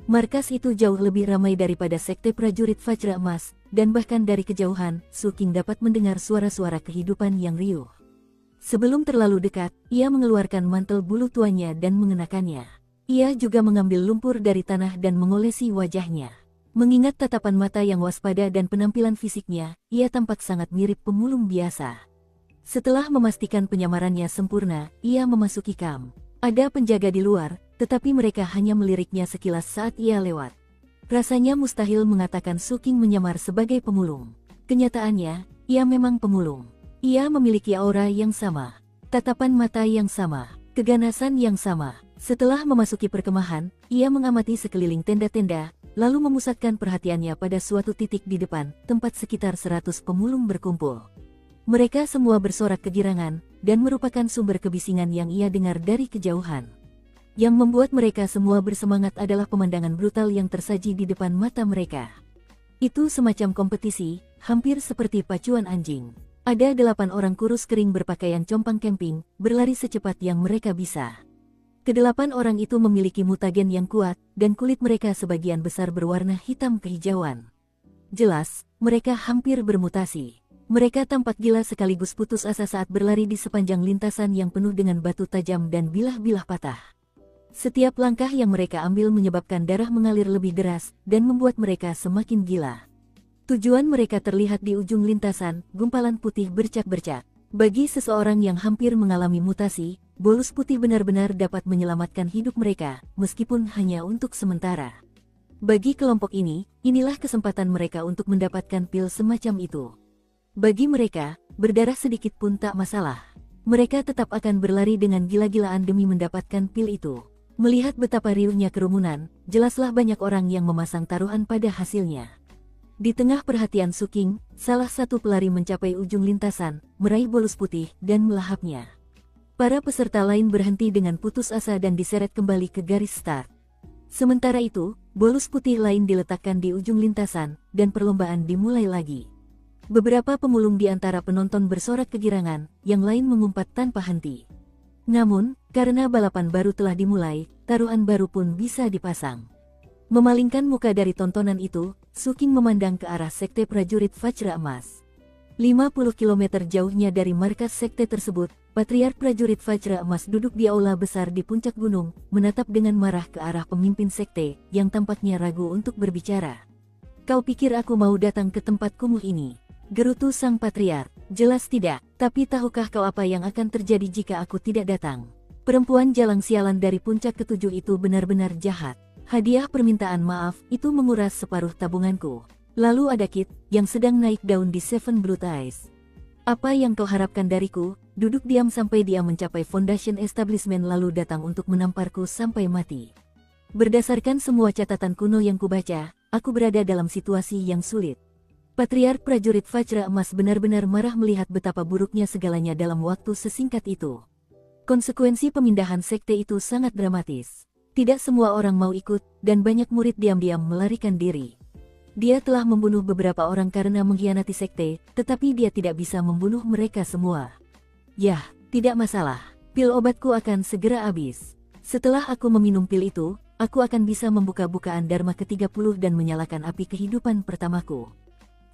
Markas itu jauh lebih ramai daripada Sekte Prajurit Vajra Emas, dan bahkan dari kejauhan, Suking dapat mendengar suara-suara kehidupan yang riuh. Sebelum terlalu dekat, ia mengeluarkan mantel bulu tuanya dan mengenakannya. Ia juga mengambil lumpur dari tanah dan mengolesi wajahnya. Mengingat tatapan mata yang waspada dan penampilan fisiknya, ia tampak sangat mirip pemulung biasa. Setelah memastikan penyamarannya sempurna, ia memasuki kamp. Ada penjaga di luar, tetapi mereka hanya meliriknya sekilas saat ia lewat. Rasanya mustahil mengatakan Suking menyamar sebagai pemulung. Kenyataannya, ia memang pemulung. Ia memiliki aura yang sama, tatapan mata yang sama, keganasan yang sama. Setelah memasuki perkemahan, ia mengamati sekeliling tenda-tenda, lalu memusatkan perhatiannya pada suatu titik di depan, tempat sekitar 100 pemulung berkumpul. Mereka semua bersorak kegirangan, dan merupakan sumber kebisingan yang ia dengar dari kejauhan. Yang membuat mereka semua bersemangat adalah pemandangan brutal yang tersaji di depan mata mereka. Itu semacam kompetisi, hampir seperti pacuan anjing. Ada 8 orang kurus kering berpakaian compang camping, berlari secepat yang mereka bisa. Kedelapan orang itu memiliki mutagen yang kuat, dan kulit mereka sebagian besar berwarna hitam kehijauan. Jelas, mereka hampir bermutasi. Mereka tampak gila sekaligus putus asa saat berlari di sepanjang lintasan yang penuh dengan batu tajam dan bilah-bilah patah. Setiap langkah yang mereka ambil menyebabkan darah mengalir lebih deras, dan membuat mereka semakin gila. Tujuan mereka terlihat di ujung lintasan, gumpalan putih bercak-bercak. Bagi seseorang yang hampir mengalami mutasi, bolus putih benar-benar dapat menyelamatkan hidup mereka, meskipun hanya untuk sementara. Bagi kelompok ini, inilah kesempatan mereka untuk mendapatkan pil semacam itu. Bagi mereka, berdarah sedikit pun tak masalah. Mereka tetap akan berlari dengan gila-gilaan demi mendapatkan pil itu. Melihat betapa riuhnya kerumunan, jelaslah banyak orang yang memasang taruhan pada hasilnya. Di tengah perhatian Suking, salah satu pelari mencapai ujung lintasan, meraih bolus putih, dan melahapnya. Para peserta lain berhenti dengan putus asa dan diseret kembali ke garis start. Sementara itu, bolus putih lain diletakkan di ujung lintasan, dan perlombaan dimulai lagi. Beberapa pemulung di antara penonton bersorak kegirangan, yang lain mengumpat tanpa henti. Namun, karena balapan baru telah dimulai, taruhan baru pun bisa dipasang. Memalingkan muka dari tontonan itu, Suking memandang ke arah sekte prajurit Vajra Emas. 50 km jauhnya dari markas sekte tersebut, Patriark prajurit Vajra Emas duduk di aula besar di puncak gunung, menatap dengan marah ke arah pemimpin sekte, yang tampaknya ragu untuk berbicara. "Kau pikir aku mau datang ke tempat kumuh ini?" gerutu sang patriark. "Jelas tidak, tapi tahukah kau apa yang akan terjadi jika aku tidak datang?" Perempuan jalang sialan dari puncak ketujuh itu benar-benar jahat. Hadiah permintaan maaf itu menguras separuh tabunganku. Lalu ada Kit, yang sedang naik daun di Seven Blue Eyes. "Apa yang kau harapkan dariku? Duduk diam sampai dia mencapai Foundation Establishment lalu datang untuk menamparku sampai mati." Berdasarkan semua catatan kuno yang kubaca, aku berada dalam situasi yang sulit. Patriark prajurit Vajra Emas benar-benar marah melihat betapa buruknya segalanya dalam waktu sesingkat itu. Konsekuensi pemindahan sekte itu sangat dramatis. Tidak semua orang mau ikut, dan banyak murid diam-diam melarikan diri. Dia telah membunuh beberapa orang karena mengkhianati sekte, tetapi dia tidak bisa membunuh mereka semua. Yah, tidak masalah. Pil obatku akan segera habis. Setelah aku meminum pil itu, aku akan bisa membuka bukaan Dharma ke-30 dan menyalakan api kehidupan pertamaku.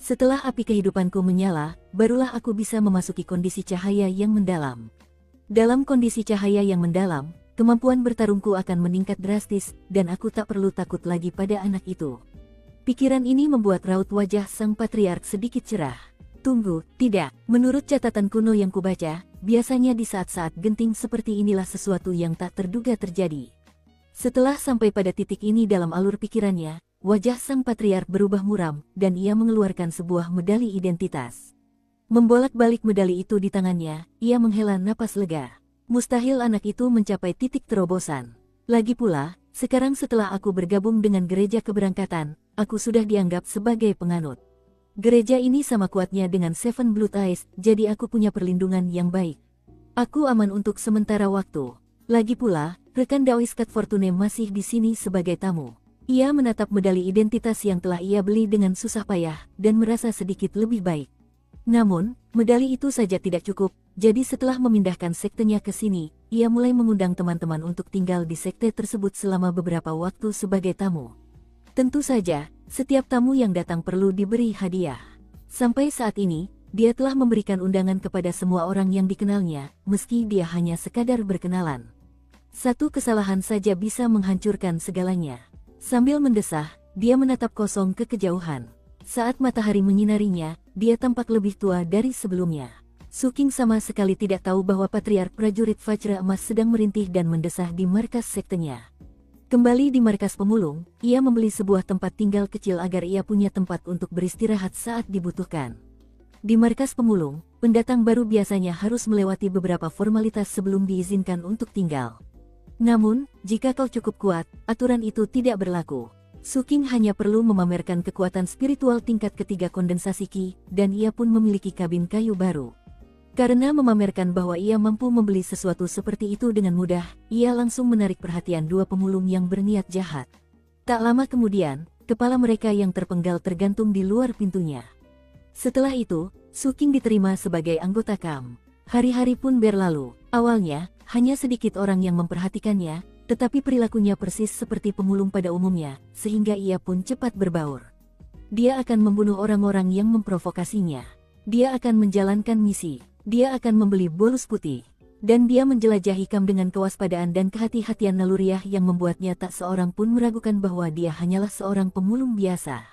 Setelah api kehidupanku menyala, barulah aku bisa memasuki kondisi cahaya yang mendalam. Dalam kondisi cahaya yang mendalam, kemampuan bertarungku akan meningkat drastis, dan aku tak perlu takut lagi pada anak itu. Pikiran ini membuat raut wajah sang patriark sedikit cerah. Tunggu, tidak. Menurut catatan kuno yang kubaca, biasanya di saat-saat genting seperti inilah sesuatu yang tak terduga terjadi. Setelah sampai pada titik ini dalam alur pikirannya, wajah sang patriark berubah muram, dan ia mengeluarkan sebuah medali identitas. Membolak-balik medali itu di tangannya, ia menghela napas lega. Mustahil anak itu mencapai titik terobosan. Lagi pula, sekarang setelah aku bergabung dengan gereja keberangkatan, aku sudah dianggap sebagai penganut. Gereja ini sama kuatnya dengan Seven Blue Eyes, jadi aku punya perlindungan yang baik. Aku aman untuk sementara waktu. Lagi pula, rekan Daois Kat Fortune masih di sini sebagai tamu. Ia menatap medali identitas yang telah ia beli dengan susah payah, dan merasa sedikit lebih baik. Namun, medali itu saja tidak cukup, jadi setelah memindahkan sektenya ke sini, ia mulai mengundang teman-teman untuk tinggal di sekte tersebut selama beberapa waktu sebagai tamu. Tentu saja, setiap tamu yang datang perlu diberi hadiah. Sampai saat ini, dia telah memberikan undangan kepada semua orang yang dikenalnya, meski dia hanya sekadar berkenalan. Satu kesalahan saja bisa menghancurkan segalanya. Sambil mendesah, dia menatap kosong ke kejauhan. Saat matahari menyinarinya, dia tampak lebih tua dari sebelumnya. Suking sama sekali tidak tahu bahwa Patriark prajurit Vajra Emas sedang merintih dan mendesah di markas sektenya. Kembali di markas pemulung, ia membeli sebuah tempat tinggal kecil agar ia punya tempat untuk beristirahat saat dibutuhkan. Di markas pemulung, pendatang baru biasanya harus melewati beberapa formalitas sebelum diizinkan untuk tinggal. Namun, jika kau cukup kuat, aturan itu tidak berlaku. Suking hanya perlu memamerkan kekuatan spiritual tingkat ketiga kondensasi Ki, dan ia pun memiliki kabin kayu baru. Karena memamerkan bahwa ia mampu membeli sesuatu seperti itu dengan mudah, ia langsung menarik perhatian dua pemulung yang berniat jahat. Tak lama kemudian, kepala mereka yang terpenggal tergantung di luar pintunya. Setelah itu, Suking diterima sebagai anggota KAM. Hari-hari pun berlalu. Awalnya, hanya sedikit orang yang memperhatikannya, tetapi perilakunya persis seperti pemulung pada umumnya, sehingga ia pun cepat berbaur. Dia akan membunuh orang-orang yang memprovokasinya. Dia akan menjalankan misi. Dia akan membeli bolus putih. Dan dia menjelajahi KAM dengan kewaspadaan dan kehati-hatian naluriah yang membuatnya tak seorang pun meragukan bahwa dia hanyalah seorang pemulung biasa.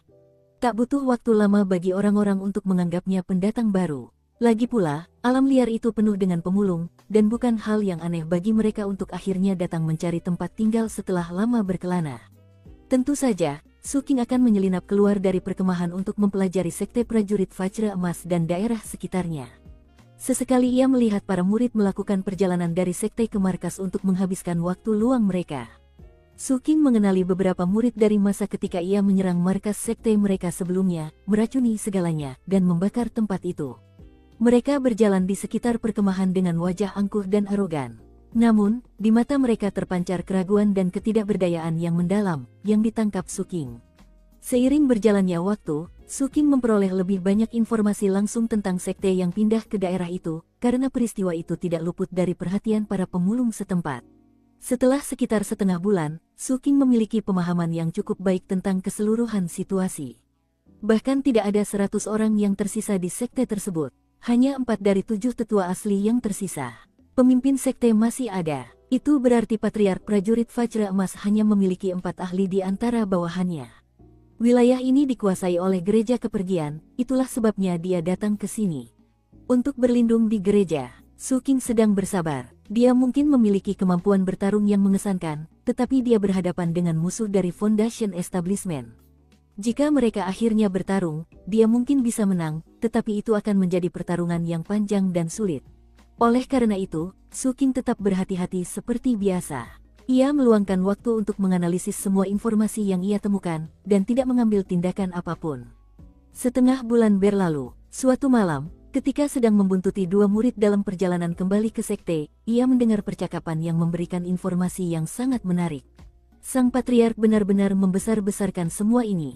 Tak butuh waktu lama bagi orang-orang untuk menganggapnya pendatang baru. Lagi pula, alam liar itu penuh dengan pemulung, dan bukan hal yang aneh bagi mereka untuk akhirnya datang mencari tempat tinggal setelah lama berkelana. Tentu saja, Suking akan menyelinap keluar dari perkemahan untuk mempelajari sekte prajurit Vajra Emas dan daerah sekitarnya. Sesekali ia melihat para murid melakukan perjalanan dari sekte ke markas untuk menghabiskan waktu luang mereka. Suking mengenali beberapa murid dari masa ketika ia menyerang markas sekte mereka sebelumnya, meracuni segalanya, dan membakar tempat itu. Mereka berjalan di sekitar perkemahan dengan wajah angkuh dan arogan. Namun, di mata mereka terpancar keraguan dan ketidakberdayaan yang mendalam, yang ditangkap Suking. Seiring berjalannya waktu, Suking memperoleh lebih banyak informasi langsung tentang sekte yang pindah ke daerah itu, karena peristiwa itu tidak luput dari perhatian para pemulung setempat. Setelah sekitar setengah bulan, Suking memiliki pemahaman yang cukup baik tentang keseluruhan situasi. Bahkan tidak ada 100 orang yang tersisa di sekte tersebut. Hanya 4 dari 7 tetua asli yang tersisa. Pemimpin sekte masih ada. Itu berarti Patriark Prajurit Vajra Emas hanya memiliki 4 ahli di antara bawahannya. Wilayah ini dikuasai oleh gereja kepergian, itulah sebabnya dia datang ke sini. Untuk berlindung di gereja, Suking sedang bersabar. Dia mungkin memiliki kemampuan bertarung yang mengesankan, tetapi dia berhadapan dengan musuh dari Foundation Establishment. Jika mereka akhirnya bertarung, dia mungkin bisa menang, tetapi itu akan menjadi pertarungan yang panjang dan sulit. Oleh karena itu, Suking tetap berhati-hati seperti biasa. Ia meluangkan waktu untuk menganalisis semua informasi yang ia temukan, dan tidak mengambil tindakan apapun. Setengah bulan berlalu, suatu malam, ketika sedang membuntuti 2 murid dalam perjalanan kembali ke sekte, ia mendengar percakapan yang memberikan informasi yang sangat menarik. Sang Patriark benar-benar membesar-besarkan semua ini.